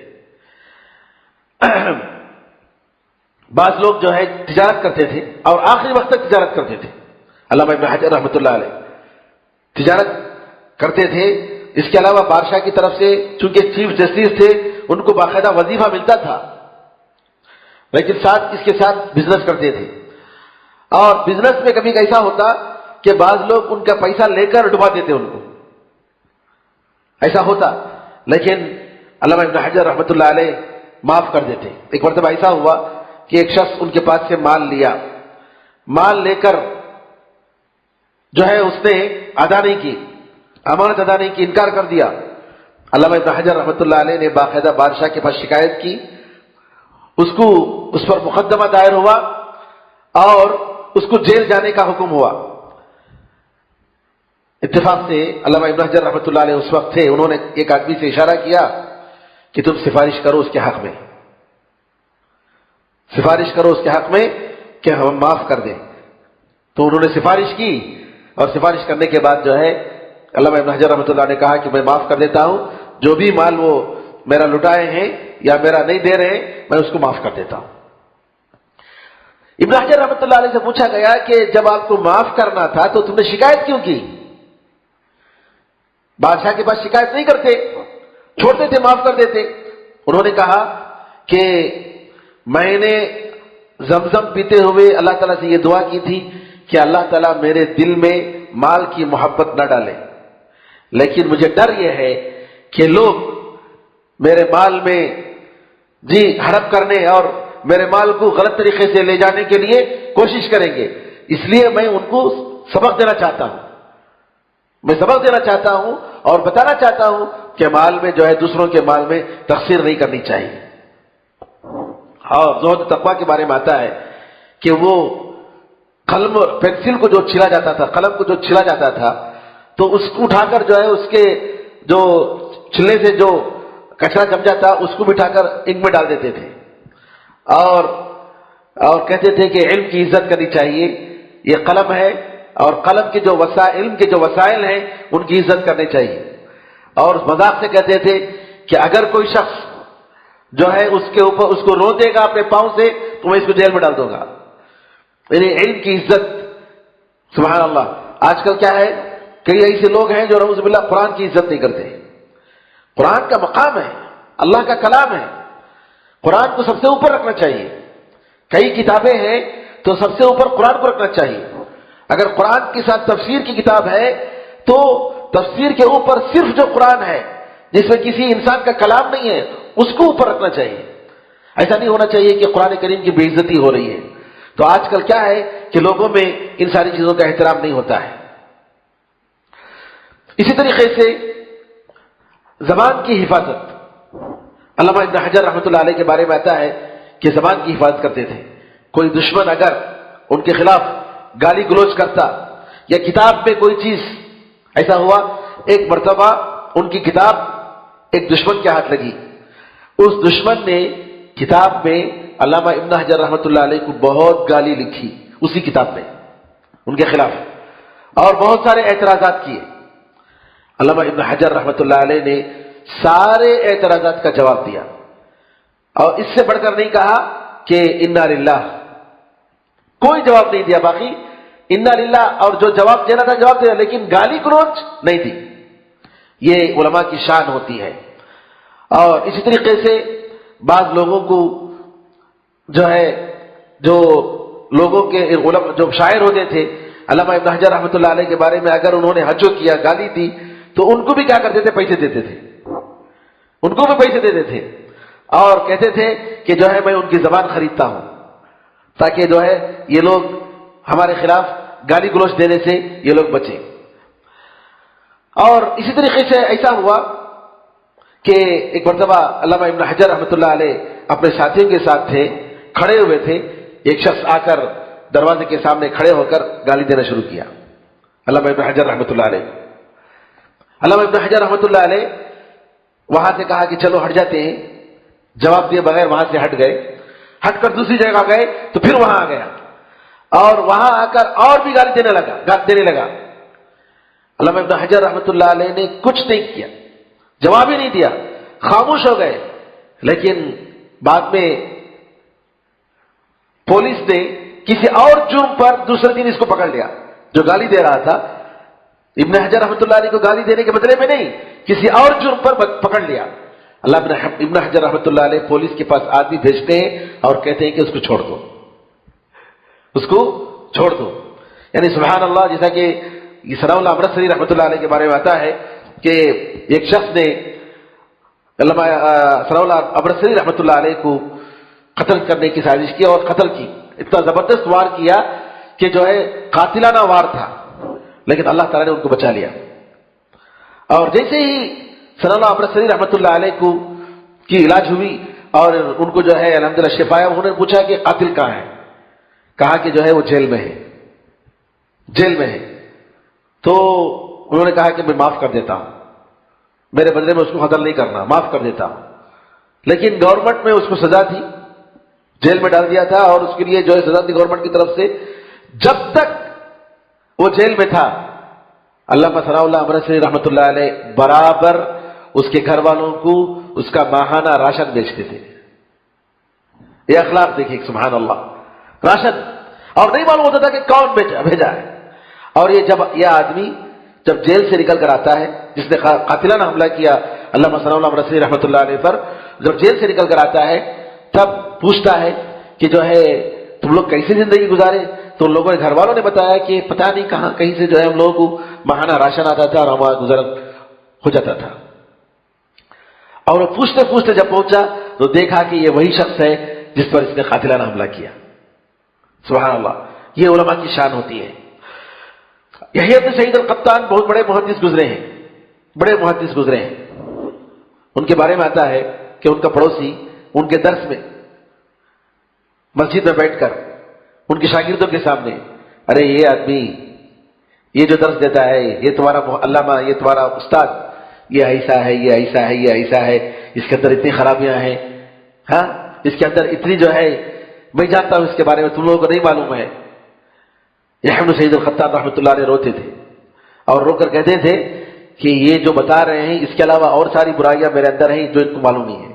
بعض لوگ جو ہے تجارت کرتے تھے اور آخری وقت تک تجارت کرتے تھے۔ علامہ ابن حجر رحمۃ اللہ علیہ تجارت کرتے تھے، اس کے علاوہ بادشاہ کی طرف سے چونکہ چیف جسٹس تھے ان کو باقاعدہ وظیفہ ملتا تھا، لیکن اس کے ساتھ بزنس کرتے تھے۔ اور بزنس میں کبھی ایسا ہوتا کہ بعض لوگ ان کا پیسہ لے کر ڈبا دیتے ان کو، ایسا ہوتا، لیکن علامہ ابن حجر رحمۃ اللہ علیہ معاف کر دیتے۔ ایک مرتبہ ایسا ہوا کہ ایک شخص ان کے پاس سے مال لیا، مال لے کر جو ہے اس نے ادا نہیں کی، امانت ادا نہیں کی، انکار کر دیا۔ علامہ ابن حجر رحمۃ اللہ علیہ نے باقاعدہ بادشاہ کے پاس شکایت کی، اس پر مقدمہ دائر ہوا اور اس کو جیل جانے کا حکم ہوا۔ اتفاق سے علامہ ابن حجر رحمۃ اللہ علیہ اس وقت تھے، انہوں نے ایک آدمی سے اشارہ کیا کہ تم سفارش کرو اس کے حق میں، سفارش کرو اس کے حق میں کہ ہم معاف کر دیں۔ تو انہوں نے سفارش کی، اور سفارش کرنے کے بعد جو ہے علامہ ابن حجر رحمۃ اللہ نے کہا کہ میں معاف کر دیتا ہوں، جو بھی مال وہ میرا لٹائے ہیں یا میرا نہیں دے رہے ہیں میں اس کو معاف کر دیتا ہوں۔ ابن حجر رحمۃ اللہ علیہ سے پوچھا گیا کہ جب آپ کو معاف کرنا تھا تو تم نے شکایت کیوں کی؟ بادشاہ کے پاس شکایت نہیں کرتے، چھوڑتے تھے، معاف کر دیتے۔ انہوں نے کہا کہ میں نے زمزم پیتے ہوئے اللہ تعالیٰ سے یہ دعا کی تھی کہ اللہ تعالیٰ میرے دل میں مال کی محبت نہ ڈالے، لیکن مجھے ڈر یہ ہے کہ لوگ میرے مال میں ہڑپ کرنے اور میرے مال کو غلط طریقے سے لے جانے کے لیے کوشش کریں گے، اس لیے میں ان کو سبق دینا چاہتا ہوں، میں سبق دینا چاہتا ہوں اور بتانا چاہتا ہوں کہ مال میں جو ہے دوسروں کے مال میں تقسیر نہیں کرنی چاہیے۔ اور زہد تقویٰ کے بارے میں آتا ہے کہ وہ قلم پینسل کو جو چھلا جاتا تھا، قلم کو جو چھلا جاتا تھا تو اس کو اٹھا کر جو ہے اس کے جو چھلنے سے جو کچرا جم جاتا اس کو بٹھا کر انک میں ڈال دیتے تھے، اور کہتے تھے کہ علم کی عزت کرنی چاہیے، یہ قلم ہے اور قلم کے جو علم کے جو وسائل ہیں ان کی عزت کرنی چاہیے۔ اور مذاق سے کہتے تھے کہ اگر کوئی شخص جو ہے اس کے اوپر اس کو رو دے گا اپنے پاؤں سے تو میں اس کو جیل میں ڈال دوں گا، یعنی علم کی عزت۔ سبحان اللہ، آج کل کیا ہے، کئی ایسے لوگ ہیں جو نعوذ باللہ قرآن کی عزت نہیں کرتے۔ قرآن کا مقام ہے، اللہ کا کلام ہے، قرآن کو سب سے اوپر رکھنا چاہیے۔ کئی کتابیں ہیں تو سب سے اوپر قرآن کو رکھنا چاہیے۔ اگر قرآن کے ساتھ تفسیر کی کتاب ہے تو تفسیر کے اوپر صرف جو قرآن ہے جس میں کسی انسان کا کلام نہیں ہے اس کو اوپر رکھنا چاہیے۔ ایسا نہیں ہونا چاہیے کہ قرآن کریم کی بے عزتی ہو رہی ہے۔ تو آج کل کیا ہے کہ لوگوں میں ان ساری چیزوں کا احترام نہیں ہوتا ہے۔ اسی طریقے سے زبان کی حفاظت، علامہ ابن حجر رحمۃ اللہ علیہ کے بارے میں آتا ہے کہ زبان کی حفاظت کرتے تھے۔ کوئی دشمن اگر ان کے خلاف گالی گلوچ کرتا یا کتاب میں کوئی چیز، ایسا ہوا ایک مرتبہ ان کی کتاب ایک دشمن کے ہاتھ لگی، اس دشمن نے کتاب میں علامہ ابن حجر رحمۃ اللہ علیہ کو بہت گالی لکھی اسی کتاب میں ان کے خلاف، اور بہت سارے اعتراضات کیے۔ علامہ ابن حجر رحمۃ اللہ علیہ نے سارے اعتراضات کا جواب دیا، اور اس سے بڑھ کر نہیں کہا کہ انا للہ، کوئی جواب نہیں دیا، باقی انا للہ اور جو جواب دینا تھا جواب دیا، لیکن گالی گلوچ نہیں دی۔ یہ علماء کی شان ہوتی ہے۔ اور اسی طریقے سے بعض لوگوں کو جو ہے جو لوگوں کے جو شاعر ہوتے تھے علامہ ابن حجر رحمۃ اللہ علیہ کے بارے میں اگر انہوں نے حجو کیا، گالی دی، تو ان کو بھی کیا کرتے تھے، پیسے دیتے تھے، ان کو بھی پیسے دیتے تھے، اور کہتے تھے کہ جو ہے میں ان کی زبان خریدتا ہوں تاکہ جو ہے یہ لوگ ہمارے خلاف گالی گلوچ دینے سے یہ لوگ بچیں۔ اور اسی طریقے سے ایسا ہوا کہ ایک مرتبہ علامہ ابن حجر رحمۃ اللہ علیہ اپنے ساتھیوں کے ساتھ تھے، کھڑے ہوئے تھے، ایک شخص آ کر دروازے کے سامنے کھڑے ہو کر گالی دینا شروع کیا علامہ ابن حجر رحمۃ اللہ علیہ۔ علامہ ابن حجر رحمۃ اللہ علیہ وہاں سے کہا کہ چلو ہٹ جاتے ہیں، جواب دیے بغیر وہاں سے ہٹ گئے، ہٹ کر دوسری جگہ گئے تو پھر وہاں آ گیا، اور وہاں آ کر اور بھی گالی دینے لگا. علامہ ابن حجر رحمۃ اللہ علیہ نے کچھ نہیں کیا، جواب ہی نہیں دیا، خاموش ہو گئے. لیکن بعد میں پولیس نے کسی اور جرم پر دوسرے دن اس کو پکڑ لیا. جو گالی دے رہا تھا ابن حجر رحمۃ اللہ علیہ کو گالی دینے کے بدلے میں نہیں، کسی اور جرم پر پکڑ لیا. ابن حجر رحمۃ اللہ علیہ پولیس کے پاس آدمی بھیجتے ہیں اور کہتے ہیں کہ اس کو چھوڑ دو، اس کو چھوڑ دو. یعنی سبحان اللہ، جیسا کہ ثناء اللہ امرتسری رحمۃ اللہ علیہ کے بارے میں آتا ہے کہ ایک شخص نے علامہ ثناء اللہ امرتسری رحمۃ اللہ علیہ کو قتل کرنے کی سازش کی اور قتل کی. اتنا زبردست وار کیا کہ جو ہے قاتلانہ وار تھا، لیکن اللہ تعالیٰ نے ان کو بچا لیا. اور جیسے ہی ثناء اللہ امرتسری رحمۃ اللہ علیہ کو کی علاج ہوئی اور ان کو جو ہے الحمدللہ شفا آیا، انہوں نے پوچھا کہ قاتل کہاں ہے؟ کہا کہ جو ہے وہ جیل میں ہے، جیل میں ہے. تو انہوں نے کہا کہ میں معاف کر دیتا ہوں، میرے بدلے میں اس کو قتل نہیں کرنا، معاف کر دیتا ہوں. لیکن گورنمنٹ میں اس کو سزا تھی، جیل میں ڈال دیا تھا، اور اس کے لیے جو ہے سزا تھی گورنمنٹ کی طرف سے. جب تک وہ جیل میں تھا علامہ ثناء اللہ امرتسری رحمۃ اللہ علیہ برابر اس کے گھر والوں کو اس کا ماہانہ راشن بیچتے تھے. یہ اخلاق دیکھیے سبحان اللہ، راشن. اور نہیں معلوم ہوتا تھا کہ کون بھیجا ہے. اور یہ آدمی جب جیل سے نکل کر آتا ہے، جس نے قاتلانہ حملہ کیا علامہ ثناء اللہ امرتسری رحمۃ اللہ علیہ پر، جب جیل سے نکل کر آتا ہے تب پوچھتا ہے کہ جو ہے تم لوگ کیسی زندگی گزارے؟ تو ان لوگوں نے گھر والوں نے بتایا کہ پتہ نہیں کہاں کہیں سے جو ہے ہم لوگوں کو ماہانہ راشن آتا تھا اور ہمارا گزر ہو جاتا تھا. اور وہ پوچھتے پوچھتے جب پہنچا تو دیکھا کہ یہ وہی شخص ہے جس پر اس نے قاتلانہ حملہ کیا. سبحان اللہ، یہ علماء کی شان ہوتی ہے. یحییٰ بن سعید القطان بہت بڑے محدث گزرے ہیں، بڑے محدث گزرے ہیں. ان کے بارے میں آتا ہے کہ ان کا پڑوسی ان کے درس میں مسجد میں بیٹھ کر ان کے شاگردوں کے سامنے، ارے یہ آدمی یہ جو درس دیتا ہے، یہ تمہارا علامہ، یہ تمہارا استاد، یہ ایسا ہے، یہ ایسا ہے، یہ ایسا ہے، اس کے اندر اتنی خرابیاں ہیں، ہاں اس کے اندر اتنی جو ہے میں جانتا ہوں اس کے بارے میں، تم لوگوں کو نہیں معلوم ہے. یحییٰ بن سعید القطان رحمۃ اللہ علیہ روتے تھے اور رو کر کہتے تھے کہ یہ جو بتا رہے ہیں اس کے علاوہ اور ساری برائیاں میرے اندر ہیں جو ان کو معلوم نہیں ہے.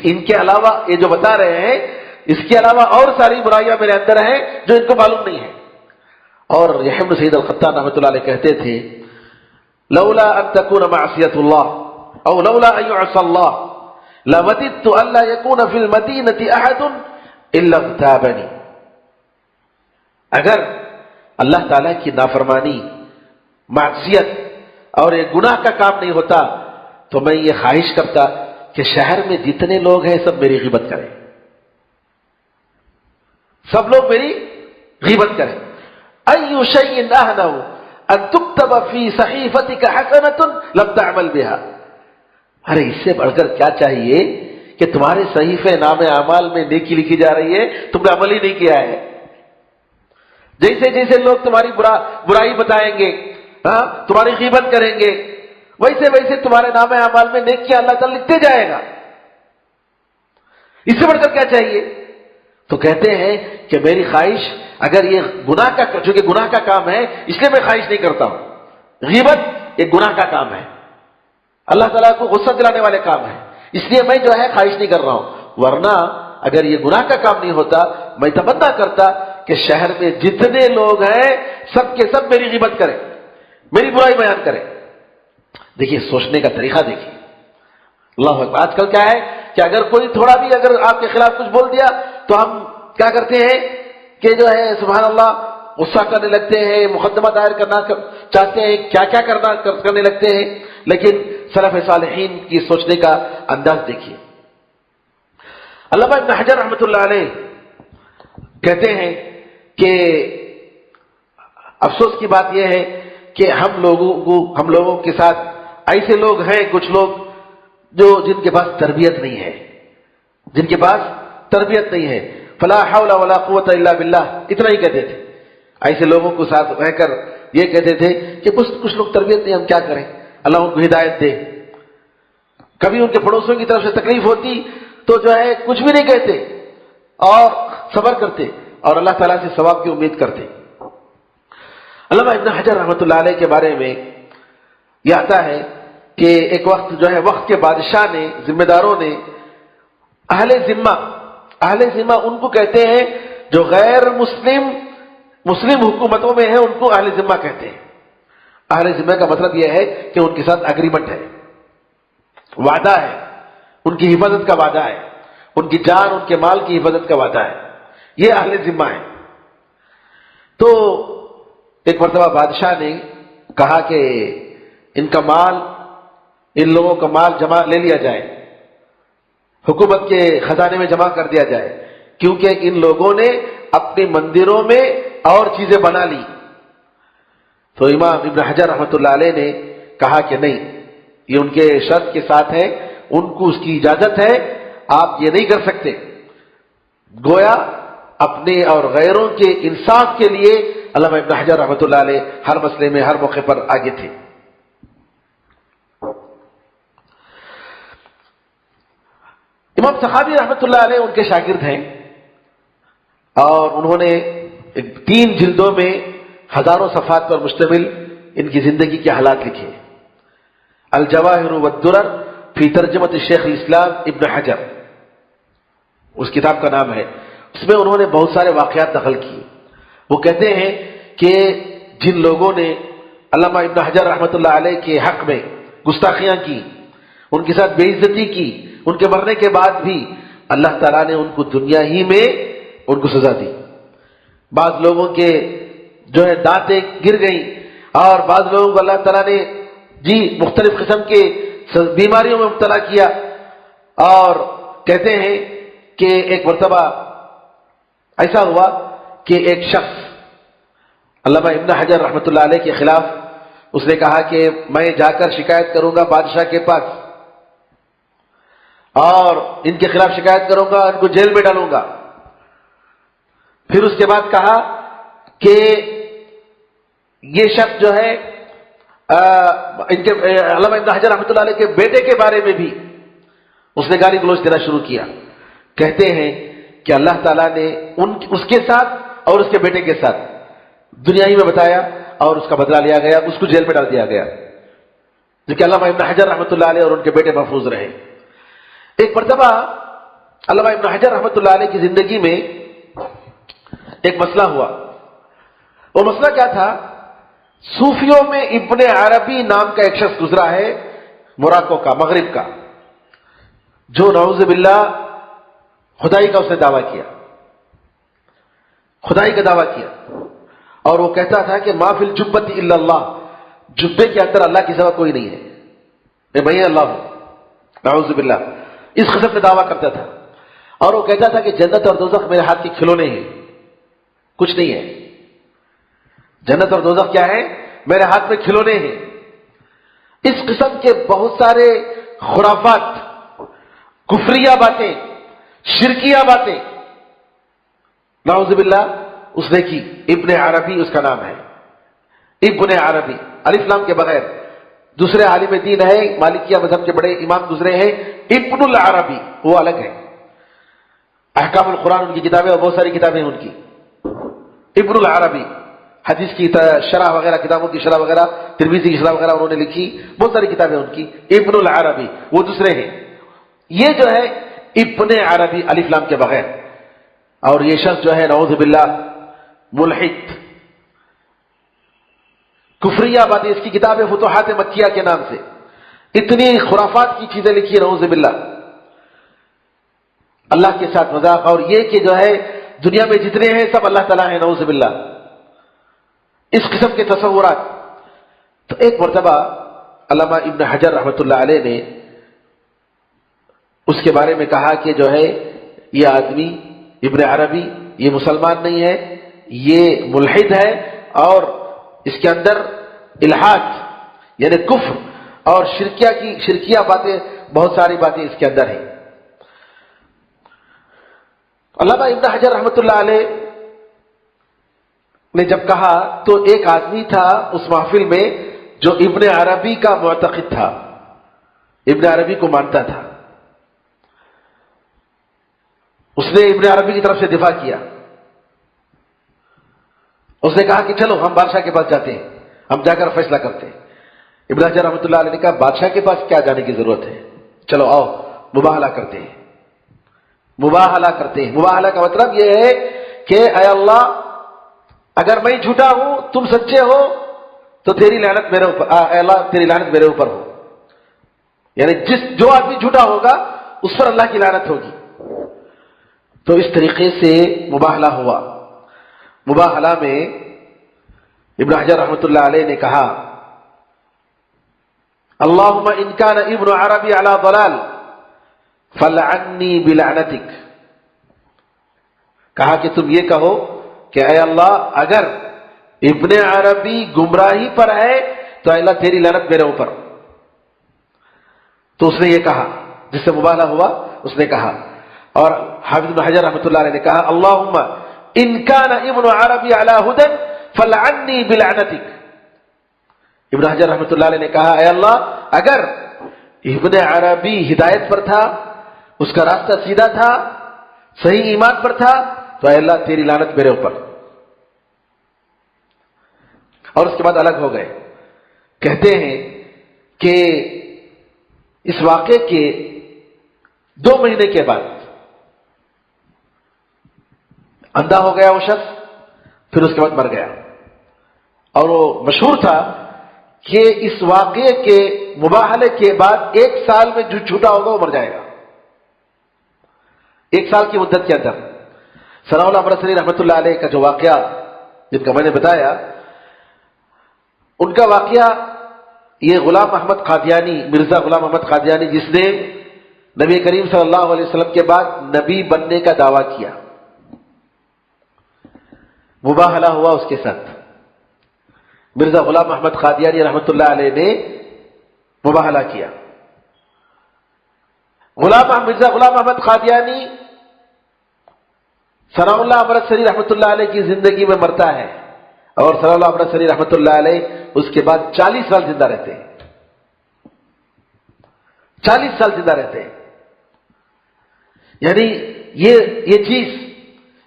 ان کے علاوہ یہ جو بتا رہے ہیں اس کے علاوہ اور ساری برائیاں میرے اندر ہیں جو ان کو معلوم نہیں ہے. اور یحییٰ بن سعید القطان رحمۃ اللہ علیہ کہتے تھے لولا ان تكون معصیۃ اللہ او لولا ان يعصى الله لوددت الا يكون في المدينه احد الا اغتابني. اگر اللہ تعالیٰ کی نافرمانی، معصیت اور یہ گناہ کا کام نہیں ہوتا تو میں یہ خواہش کرتا کہ شہر میں جتنے لوگ ہیں سب میری غیبت کریں، سب لوگ میری غیبت کریں. أي شيء أهنه أن تكتب في صحيفتك حسنة لم تعمل بها. ارے اس سے بڑھ کر کیا چاہیے کہ تمہارے صحیفے نام اعمال میں نیکی لکھی جا رہی ہے، تم نے عمل ہی نہیں کیا ہے. جیسے جیسے لوگ تمہاری برائی بتائیں گے، ہاں تمہاری غیبت کریں گے، ویسے ویسے تمہارے نام اعمال میں نیکی اللہ تعالیٰ لکھتے جائے گا. اس سے بڑھ کر کیا چاہیے؟ تو کہتے ہیں کہ میری خواہش، اگر یہ گناہ کا، چونکہ گناہ کا کام ہے اس لیے میں خواہش نہیں کرتا ہوں. غیبت ایک گناہ کا کام ہے، اللہ تعالیٰ کو غصہ دلانے والے کام ہے، اس لیے میں جو ہے خواہش نہیں کر رہا ہوں. ورنہ اگر یہ گناہ کا کام نہیں ہوتا میں تمنا کرتا کہ شہر میں جتنے لوگ ہیں سب کے سب میری غیبت کریں، میری برائی بیان کریں. دیکھیے سوچنے کا طریقہ دیکھیے. اللہ اکبر. آج کل کیا ہے کہ اگر کوئی تھوڑا بھی اگر آپ کے خلاف کچھ بول دیا تو ہم کیا کرتے ہیں کہ جو ہے سبحان اللہ غصہ کرنے لگتے ہیں، مقدمہ دائر کرنا چاہتے ہیں، کیا کیا کرنے لگتے ہیں. لیکن سلف صالحین کی سوچنے کا انداز دیکھیے. علامہ ابن حجر رحمۃ اللہ علیہ کہتے ہیں کہ افسوس کی بات یہ ہے کہ ہم لوگوں کے ساتھ ایسے لوگ ہیں، کچھ لوگ جن کے پاس تربیت نہیں ہے، جن کے پاس تربیت نہیں ہے. فلا حول ولا قوت الا باللہ اتنا ہی کہتے تھے. ایسے لوگوں کو ساتھ رہ کر یہ کہتے تھے کہ کچھ لوگ تربیت نہیں، ہم کیا کریں، اللہ ان کو ہدایت دے. کبھی ان کے پڑوسیوں کی طرف سے تکلیف ہوتی تو جو ہے کچھ بھی نہیں کہتے، اور صبر کرتے اور اللہ تعالیٰ سے ثواب کی امید کرتے۔ علامہ ابن حجر رحمۃ اللہ علیہ کے بارے میں یہ آتا ہے کہ ایک وقت جو ہے وقت کے بادشاہ نے، ذمہ داروں نے، اہل ذمہ ان کو کہتے ہیں جو غیر مسلم حکومتوں میں ہیں، ان کو اہل ذمہ کہتے ہیں۔ اہل ذمہ کا مطلب یہ ہے کہ ان کے ساتھ اگریمنٹ ہے، وعدہ ہے، ان کی حفاظت کا وعدہ ہے، ان کی جان، ان کے مال کی حفاظت کا وعدہ ہے، یہ اہل ذمہ ہے۔ تو ایک مرتبہ بادشاہ نے کہا کہ ان کا مال، ان لوگوں کا مال جمع لے لیا جائے، حکومت کے خزانے میں جمع کر دیا جائے، کیونکہ ان لوگوں نے اپنی مندروں میں اور چیزیں بنا لی۔ تو امام ابن حجر رحمۃ اللہ علیہ نے کہا کہ نہیں، یہ ان کے شرط کے ساتھ ہے، ان کو اس کی اجازت ہے، آپ یہ نہیں کر سکتے۔ گویا اپنے اور غیروں کے انصاف کے لیے علامہ ابن حجر رحمۃ اللہ علیہ ہر مسئلے میں، ہر موقع پر آگے تھے۔ امام سخاوی رحمۃ اللہ علیہ ان کے شاگرد ہیں، اور انہوں نے 3 جلدوں میں ہزاروں صفحات پر مشتمل ان کی زندگی کے حالات لکھے۔ الجواہر والدرر فی ترجمۃ شیخ الاسلام ابن حجر اس کتاب کا نام ہے۔ اس میں انہوں نے بہت سارے واقعات نقل کیے۔ وہ کہتے ہیں کہ جن لوگوں نے علامہ ابن حجر رحمۃ اللہ علیہ کے حق میں گستاخیاں کی، ان کے ساتھ بے عزتی کی، ان کے مرنے کے بعد بھی اللہ تعالیٰ نے ان کو دنیا ہی میں ان کو سزا دی۔ بعض لوگوں کے جو ہے دانتیں گر گئیں، اور بعض لوگوں کو اللہ تعالیٰ نے مختلف قسم کے بیماریوں میں مبتلا کیا۔ اور کہتے ہیں کہ ایک مرتبہ ایسا ہوا کہ ایک شخص علامہ ابن حجر رحمۃ اللہ علیہ کے خلاف اس نے کہا کہ میں جا کر شکایت کروں گا بادشاہ کے پاس، اور ان کے خلاف شکایت کروں گا، ان کو جیل میں ڈالوں گا۔ پھر اس کے بعد کہا کہ یہ شخص جو ہے ان کے علامہ ابن حجر رحمۃ اللہ علیہ کے بیٹے کے بارے میں بھی اس نے گالی گلوچ دینا شروع کیا۔ کہتے ہیں کہ اللہ تعالیٰ نے اس کے ساتھ اور اس کے بیٹے کے ساتھ دنیا ہی میں بتایا، اور اس کا بدلہ لیا گیا، اس کو جیل میں ڈال دیا گیا، جبکہ علامہ ابن حجر رحمۃ اللہ علیہ اور ان کے بیٹے محفوظ رہے۔ ایک مرتبہ علامہ ابن حجر رحمۃ اللہ علیہ کی زندگی میں ایک مسئلہ ہوا۔ وہ مسئلہ کیا تھا؟ صوفیوں میں ابن عربی نام کا ایک شخص گزرا ہے، موراکو کا، مغرب کا، جو نعوذ باللہ خدائی کا اس نے دعویٰ کیا، خدائی کا دعویٰ کیا، اور وہ کہتا تھا کہ ما فی الجبۃ الا اللہ، جبے کے اندر اللہ کی سوا کوئی نہیں ہے، میں اللہ ہوں، نعوذ باللہ، اس قسم کا دعویٰ کرتا تھا۔ اور وہ کہتا تھا کہ جنت اور دوزخ میرے ہاتھ کے کھلونے ہیں، کچھ نہیں ہے، جنت اور دوزخ کیا ہے؟ میرے ہاتھ میں کھلونے ہیں۔ اس قسم کے بہت سارے خرافات، کفریہ باتیں، شرکیہ باتیں نعوذ باللہ اس نے کی۔ ابن عربی اس کا نام ہے، ابن عربی، الف لام کے بغیر۔ دوسرے عالم دین ہے، مالکیہ مذہب کے بڑے امام گزرے ہیں، ابن العربی، وہ الگ ہے۔ احکام القرآن ان کی کتابیں اور بہت ساری کتابیں ان کی۔ ابن العربی حدیث کی شرح وغیرہ، کتابوں کی شرح وغیرہ، ترمذی کی شرح وغیرہ انہوں نے لکھی، بہت ساری کتابیں ان کی۔ ابن العربی وہ دوسرے ہیں، یہ جو ہے ابن عربی الف لام کے بغیر۔ اور یہ شخص جو ہے نعوذ باللہ ملحد، کفریہ باتیں، اس کی کتاب ہے فتوحات مکیہ کے نام سے، اتنی خرافات کی چیزیں لکھی ہے نعوذ باللہ، اللہ کے ساتھ مذاق، اور یہ کہ جو ہے دنیا میں جتنے ہیں سب اللہ تعالیٰ ہیں نعوذ باللہ، اس قسم کے تصورات۔ تو ایک مرتبہ علامہ ابن حجر رحمۃ اللہ علیہ نے اس کے بارے میں کہا کہ جو ہے یہ آدمی ابن عربی یہ مسلمان نہیں ہے، یہ ملحد ہے، اور اس کے اندر الحاد یعنی کفر اور شرکیہ باتیں، بہت ساری باتیں اس کے اندر ہیں۔ علامہ ابن حجر رحمۃ اللہ علیہ نے جب کہا تو ایک آدمی تھا اس محفل میں جو ابن عربی کا معتقد تھا، ابن عربی کو مانتا تھا۔ اس نے ابن عربی کی طرف سے دفاع کیا. اس نے کہا کہ چلو ہم بادشاہ کے پاس جاتے ہیں, ہم جا کر فیصلہ کرتے ہیں. ابن حجر رحمۃ اللہ علیہ نے کہا بادشاہ کے پاس کیا جانے کی ضرورت ہے, چلو آؤ مباہلہ کرتے ہیں. مباہلہ کرتے ہیں. مباہلہ کا مطلب یہ ہے کہ اے اللہ اگر میں جھوٹا ہوں تم سچے ہو تو تیری لعنت میرے اوپر, اے اللہ تیری لعنت میرے اوپر ہو. یعنی جو آدمی جھوٹا ہوگا اس پر اللہ کی لعنت ہوگی. تو اس طریقے سے مباہلہ ہوا. مباہلہ میں ابن حجر رحمۃ اللہ علیہ نے کہا اللہم ان کان ابن عربی علی ضلال فلعنی بلعنتک. کہا کہ تم یہ کہو کہ اے اللہ اگر ابن عربی گمراہی پر ہے تو اے اللہ تیری لعنت میرے اوپر. تو اس نے یہ کہا, جس سے مباہلہ ہوا اس نے کہا. اور حافظ ابن حجر رحمۃ اللہ علیہ نے کہا اللہم ان کان ابن عربی علی ہدی فلعنی بلعنتک. ابن حجر رحمۃ اللہ علیہ نے کہا اے اللہ اگر ابن عربی ہدایت پر تھا, اس کا راستہ سیدھا تھا, صحیح ایمان پر تھا, تو اے اللہ تیری لعنت میرے اوپر. اور اس کے بعد الگ ہو گئے. کہتے ہیں کہ اس واقعے کے 2 مہینے کے بعد اندھا ہو گیا وہ شخص, پھر اس کے بعد مر گیا. اور وہ مشہور تھا کہ اس واقعے کے مباہلے کے بعد 1 سال میں جو جھوٹا ہوگا وہ مر جائے گا. 1 سال کی مدت کے اندر. ثناء اللہ امرتسری رحمۃ اللہ علیہ کا جو واقعہ جن کا میں نے بتایا, ان کا واقعہ یہ غلام احمد قادیانی, مرزا غلام احمد قادیانی, جس نے نبی کریم صلی اللہ علیہ وسلم کے بعد نبی بننے کا دعویٰ کیا, مباہلہ ہوا اس کے ساتھ. مرزا غلام احمد قادیانی رحمۃ اللہ علیہ نے مباہلہ کیا. مرزا غلام احمد قادیانی ثناء اللہ امرتسری رحمۃ اللہ علیہ کی زندگی میں مرتا ہے, اور ثناء اللہ امرتسری رحمۃ اللہ علیہ اس کے بعد 40 سال زندہ رہتے ہیں. 40 سال زندہ رہتے ہیں. یعنی یہ چیز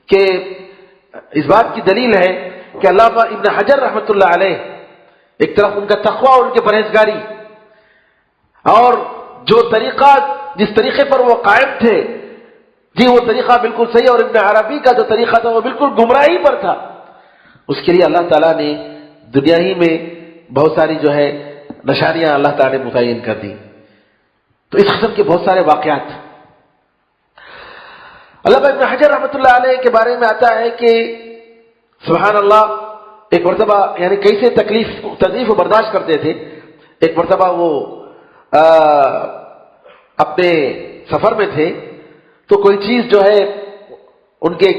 کہ اس بات کی دلیل ہے کہ علامہ ابن حجر رحمۃ اللہ علیہ ایک طرف ان کا تقوی اور ان کے پرہیزگاری اور جو طریقہ جس طریقے پر وہ قائم تھے, جی وہ طریقہ بالکل صحیح, اور ابن عربی کا جو طریقہ تھا وہ بالکل گمراہی پر تھا. اس کے لیے اللہ تعالیٰ نے دنیا ہی میں بہت ساری جو ہے نشانیاں اللہ تعالیٰ نے متعین کر دی. تو اس قسم کے بہت سارے واقعات. علامہ ابن حجر رحمۃ اللہ علیہ کے بارے میں آتا ہے کہ سبحان اللہ ایک مرتبہ یعنی کیسے تکلیف و برداشت کرتے تھے. ایک مرتبہ وہ اپنے سفر میں تھے تو کوئی چیز جو ہے ان کے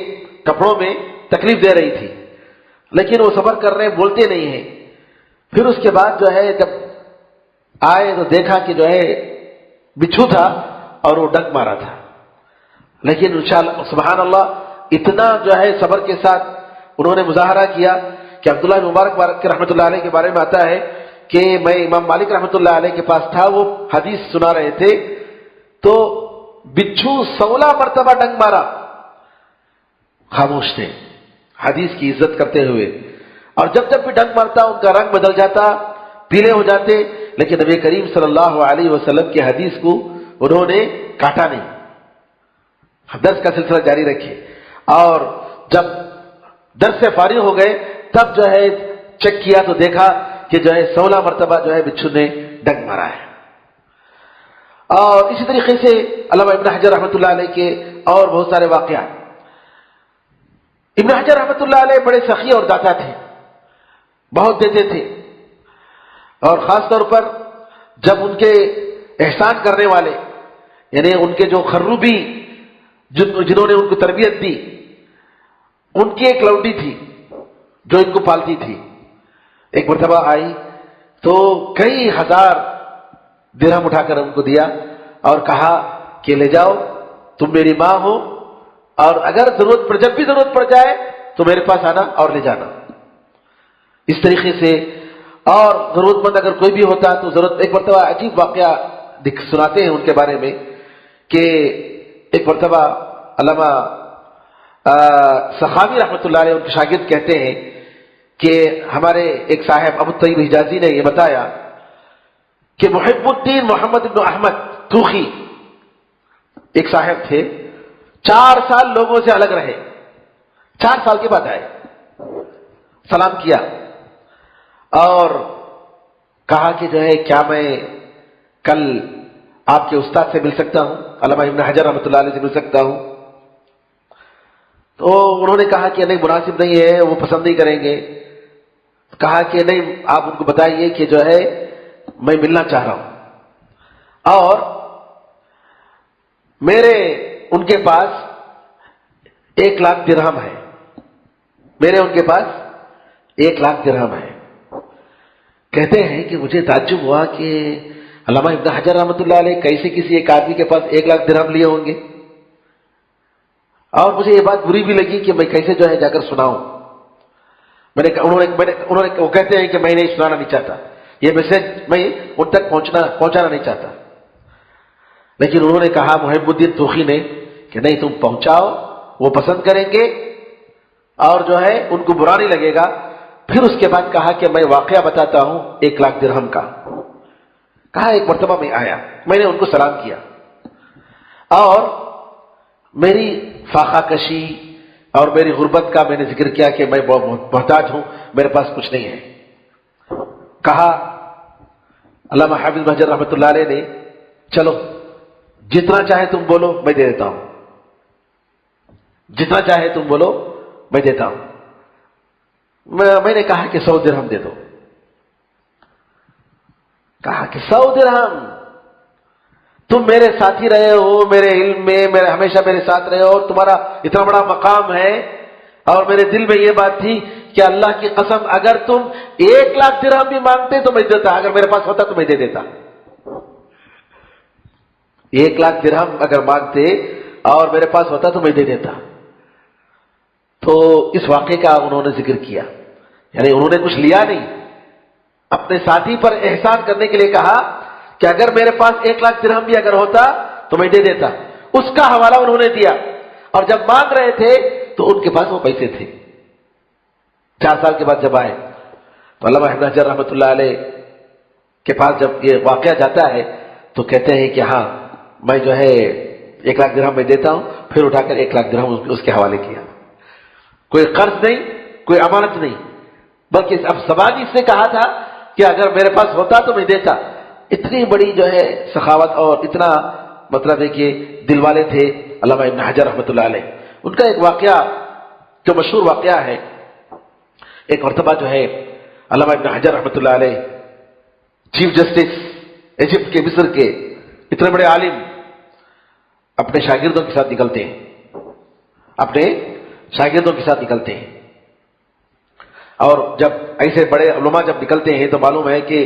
کپڑوں میں تکلیف دے رہی تھی, لیکن وہ سفر کر رہے بولتے نہیں ہیں. پھر اس کے بعد جو ہے جب آئے تو دیکھا کہ جو ہے بچھو تھا اور وہ ڈنک مارا تھا. لیکن انشاءاللہ سبحان اللہ اتنا جو ہے صبر کے ساتھ انہوں نے مظاہرہ کیا کہ عبداللہ بن مبارک رحمۃ اللہ علیہ کے بارے میں آتا ہے کہ میں امام مالک رحمۃ اللہ علیہ کے پاس تھا, وہ حدیث سنا رہے تھے تو بچھو 16 مرتبہ ڈنک مارا, خاموش تھے حدیث کی عزت کرتے ہوئے. اور جب بھی ڈنک مارتا ان کا رنگ بدل جاتا, پیلے ہو جاتے, لیکن نبی کریم صلی اللہ علیہ وسلم کی حدیث کو انہوں نے کاٹا نہیں, درس کا سلسلہ جاری رکھے. اور جب درس سے فارغ ہو گئے تب جو ہے چیک کیا تو دیکھا کہ جو ہے 16 مرتبہ جو ہے بچھو نے ڈنک مارا ہے. اور اسی طریقے سے علامہ ابن حجر رحمۃ اللہ علیہ کے اور بہت سارے واقعات. ابن حجر رحمۃ اللہ علیہ بڑے سخی اور داتا تھے, بہت دیتے تھے, اور خاص طور پر جب ان کے احسان کرنے والے یعنی ان کے جو خروبی جنہوں نے ان کو تربیت دی, ان کی ایک لونڈی تھی جو ان کو پالتی تھی. ایک مرتبہ آئی تو کئی ہزار درہم اٹھا کر ان کو دیا اور کہا کہ لے جاؤ, تم میری ماں ہو, اور اگر جب بھی ضرورت پڑ جائے تو میرے پاس آنا اور لے جانا. اس طریقے سے اور ضرورت مند اگر کوئی بھی ہوتا تو ضرورت. ایک مرتبہ عجیب واقعہ سناتے ہیں ان کے بارے میں کہ ایک مرتبہ علامہ سخاوی رحمۃ اللہ علیہ ان کے شاگرد کہتے ہیں کہ ہمارے ایک صاحب ابو طیب حجازی نے یہ بتایا کہ محب الدین محمد بن احمد توخی ایک صاحب تھے، 4 سال لوگوں سے الگ رہے، 4 سال کے بعد آئے، سلام کیا اور کہا کہ جو ہے کیا میں کل آپ کے استاد سے مل سکتا ہوں، علامہ ابن حجر رحمۃ اللہ علیہ سے مل سکتا ہوں؟ تو انہوں نے کہا کہ نہیں، مناسب نہیں ہے، وہ پسند نہیں کریں گے۔ کہا کہ نہیں، آپ ان کو بتائیے کہ جو ہے میں ملنا چاہ رہا ہوں، اور میرے ان کے پاس 1,00,000 درہم ہے، میرے ان کے پاس 1,00,000 درہم ہے۔ کہتے ہیں کہ مجھے تعجب ہوا کہ علامہ ابن حجر رحمۃ اللہ علیہ کیسے کسی ایک آدمی کے پاس 1,00,000 درہم لیے ہوں گے، اور مجھے یہ بات بری بھی لگی کہ میں کیسے جو ہے جا کر سناؤں۔ وہ کہتے ہیں کہ میں نہیں سنانا نہیں چاہتا، یہ میسج میں ان تک پہنچانا نہیں چاہتا، لیکن انہوں نے کہا محب الدین توخی نے کہ نہیں، تم پہنچاؤ، وہ پسند کریں گے اور جو ہے ان کو برا نہیں لگے گا۔ پھر اس کے بعد کہا کہ میں واقعہ بتاتا ہوں 1,00,000 درہم کا۔ کہا ایک مرتبہ میں آیا، میں نے ان کو سلام کیا اور میری فاقہ کشی اور میری غربت کا میں نے ذکر کیا کہ میں محتاج ہوں، میرے پاس کچھ نہیں ہے۔ کہا علامہ حافظ حجر رحمۃ اللہ علیہ نے چلو جتنا چاہے تم بولو میں دے دیتا ہوں، جتنا چاہے تم بولو میں دیتا ہوں۔ میں نے کہا کہ 100 درہم دے دو۔ کہا کہ 100 درہم؟ تم میرے ساتھی رہے ہو، میرے علم میں ہمیشہ میرے ساتھ رہے ہو، اور تمہارا اتنا بڑا مقام ہے، اور میرے دل میں یہ بات تھی کہ اللہ کی قسم اگر تم 1,00,000 درہم بھی مانگتے تو میں دیتا، اگر میرے پاس ہوتا تو میں دے دیتا۔ 1,00,000 درہم اگر مانگتے اور میرے پاس ہوتا تو میں دے دیتا۔ تو اس واقعے کا انہوں نے ذکر کیا، یعنی انہوں نے کچھ لیا نہیں، اپنے ساتھی پر احسان کرنے کے لیے کہا کہ اگر میرے پاس 1,00,000 درہم بھی اگر ہوتا تو میں دے دیتا، اس کا حوالہ انہوں نے دیا۔ اور جب مانگ رہے تھے تو ان کے پاس وہ پیسے تھے۔ 4 سال کے بعد جب آئے تو علامہ ابن حجر رحمۃ اللہ علیہ کے پاس جب یہ واقعہ جاتا ہے تو کہتے ہیں کہ ہاں میں جو ہے 1,00,000 درہم میں دیتا ہوں، پھر اٹھا کر 1,00,000 درہم اس کے حوالے کیا۔ کوئی قرض نہیں، کوئی امانت نہیں، بلکہ اب زبانی سے کہا تھا کہ اگر میرے پاس ہوتا تو میں دیتا۔ اتنی بڑی جو ہے سخاوت اور اتنا مطلب ہے کہ دل والے تھے علامہ ابن حجر رحمۃ اللہ علیہ۔ ان کا ایک واقعہ جو مشہور واقعہ ہے، ایک مرتبہ جو ہے علامہ ابن حجر رحمۃ اللہ علیہ چیف جسٹس ایجپٹ کے، مصر کے اتنے بڑے عالم اپنے شاگردوں کے ساتھ نکلتے ہیں، اپنے شاگردوں کے ساتھ نکلتے ہیں، اور جب ایسے بڑے علماء جب نکلتے ہیں تو معلوم ہے کہ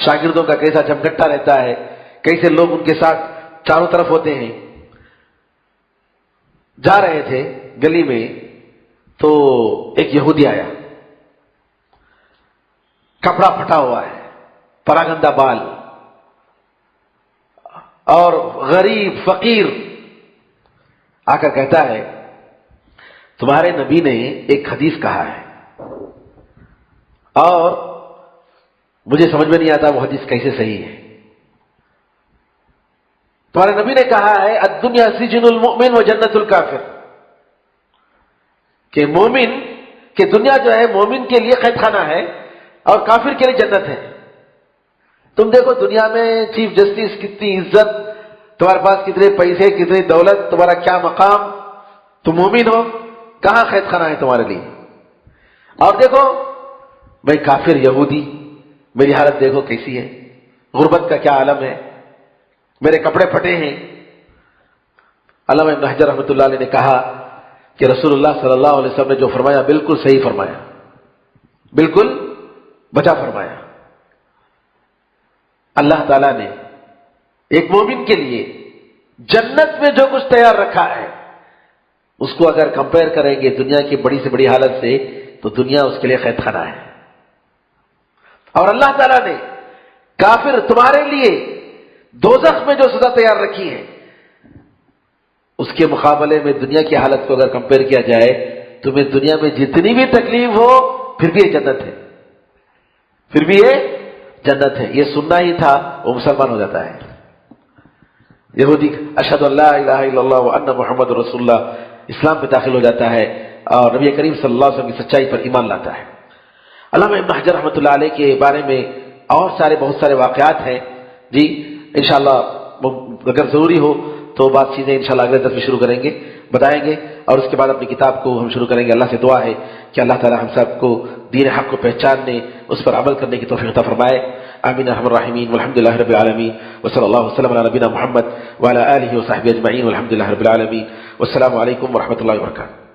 شاگردوں کا کیسا جمگٹا رہتا ہے، کیسے لوگ ان کے ساتھ چاروں طرف ہوتے ہیں۔ جا رہے تھے گلی میں تو ایک یہودی آیا، کپڑا پھٹا ہوا ہے، پراگندہ بال، اور غریب فقیر، آ کر کہتا ہے تمہارے نبی نے ایک حدیث کہا ہے اور مجھے سمجھ میں نہیں آتا وہ حدیث کیسے صحیح ہے۔ تمہارے نبی نے کہا ہے الدنیا سجن المؤمن و جنت الکافر، کہ مومن کہ دنیا جو ہے مومن کے لیے قید خانہ ہے اور کافر کے لیے جنت ہے۔ تم دیکھو دنیا میں چیف جسٹس، کتنی عزت، تمہارے پاس کتنے پیسے، کتنی دولت، تمہارا کیا مقام، تم مومن ہو، کہاں قید خانہ ہے تمہارے لیے؟ اور دیکھو میں کافر یہودی، میری حالت دیکھو کیسی ہے، غربت کا کیا عالم ہے، میرے کپڑے پھٹے ہیں۔ علامہ ابن حجر رحمۃ اللہ علیہ نے کہا کہ رسول اللہ صلی اللہ علیہ وسلم نے جو فرمایا بالکل صحیح فرمایا، بالکل بچا فرمایا۔ اللہ تعالیٰ نے ایک مومن کے لیے جنت میں جو کچھ تیار رکھا ہے اس کو اگر کمپیئر کریں گے دنیا کی بڑی سے بڑی حالت سے تو دنیا اس کے لیے قید خانہ ہے۔ اور اللہ تعالیٰ نے کافر تمہارے لیے دوزخ میں جو سزا تیار رکھی ہے اس کے مقابلے میں دنیا کی حالت کو اگر کمپیئر کیا جائے تمہیں دنیا میں جتنی بھی تکلیف ہو پھر بھی یہ جنت ہے، پھر بھی یہ جنت ہے. یہ سننا ہی تھا، وہ مسلمان ہو جاتا ہے. یہودی اشہد ان لا الہ الا اللہ وان محمد رسول اللہ اسلام پہ داخل ہو جاتا ہے اور نبی کریم صلی اللہ علیہ وسلم کی سچائی پر ایمان لاتا ہے. علامہ ابن حجر رحمۃ اللہ علیہ کے بارے میں اور بہت سارے واقعات ہیں جی. انشاءاللہ اگر ضروری ہو تو بات چیزیں انشاءاللہ اگلے درس میں شروع کریں گے، بتائیں گے، اور اس کے بعد اپنی کتاب کو ہم شروع کریں گے. اللہ سے دعا ہے کہ اللہ تعالی ہم سب کو دین حق کو پہچاننے، اس پر عمل کرنے کی توفیق عطا فرمائے. آمین ارحم الراحمین والحمد للہ رب العالمین وصلی اللہ وسلم علی نبینا محمد وعلی آلہ وصحبہ اجمعین والحمد للہ رب العالمین. والسلام علیکم ورحمۃ اللہ وبرکاتہ.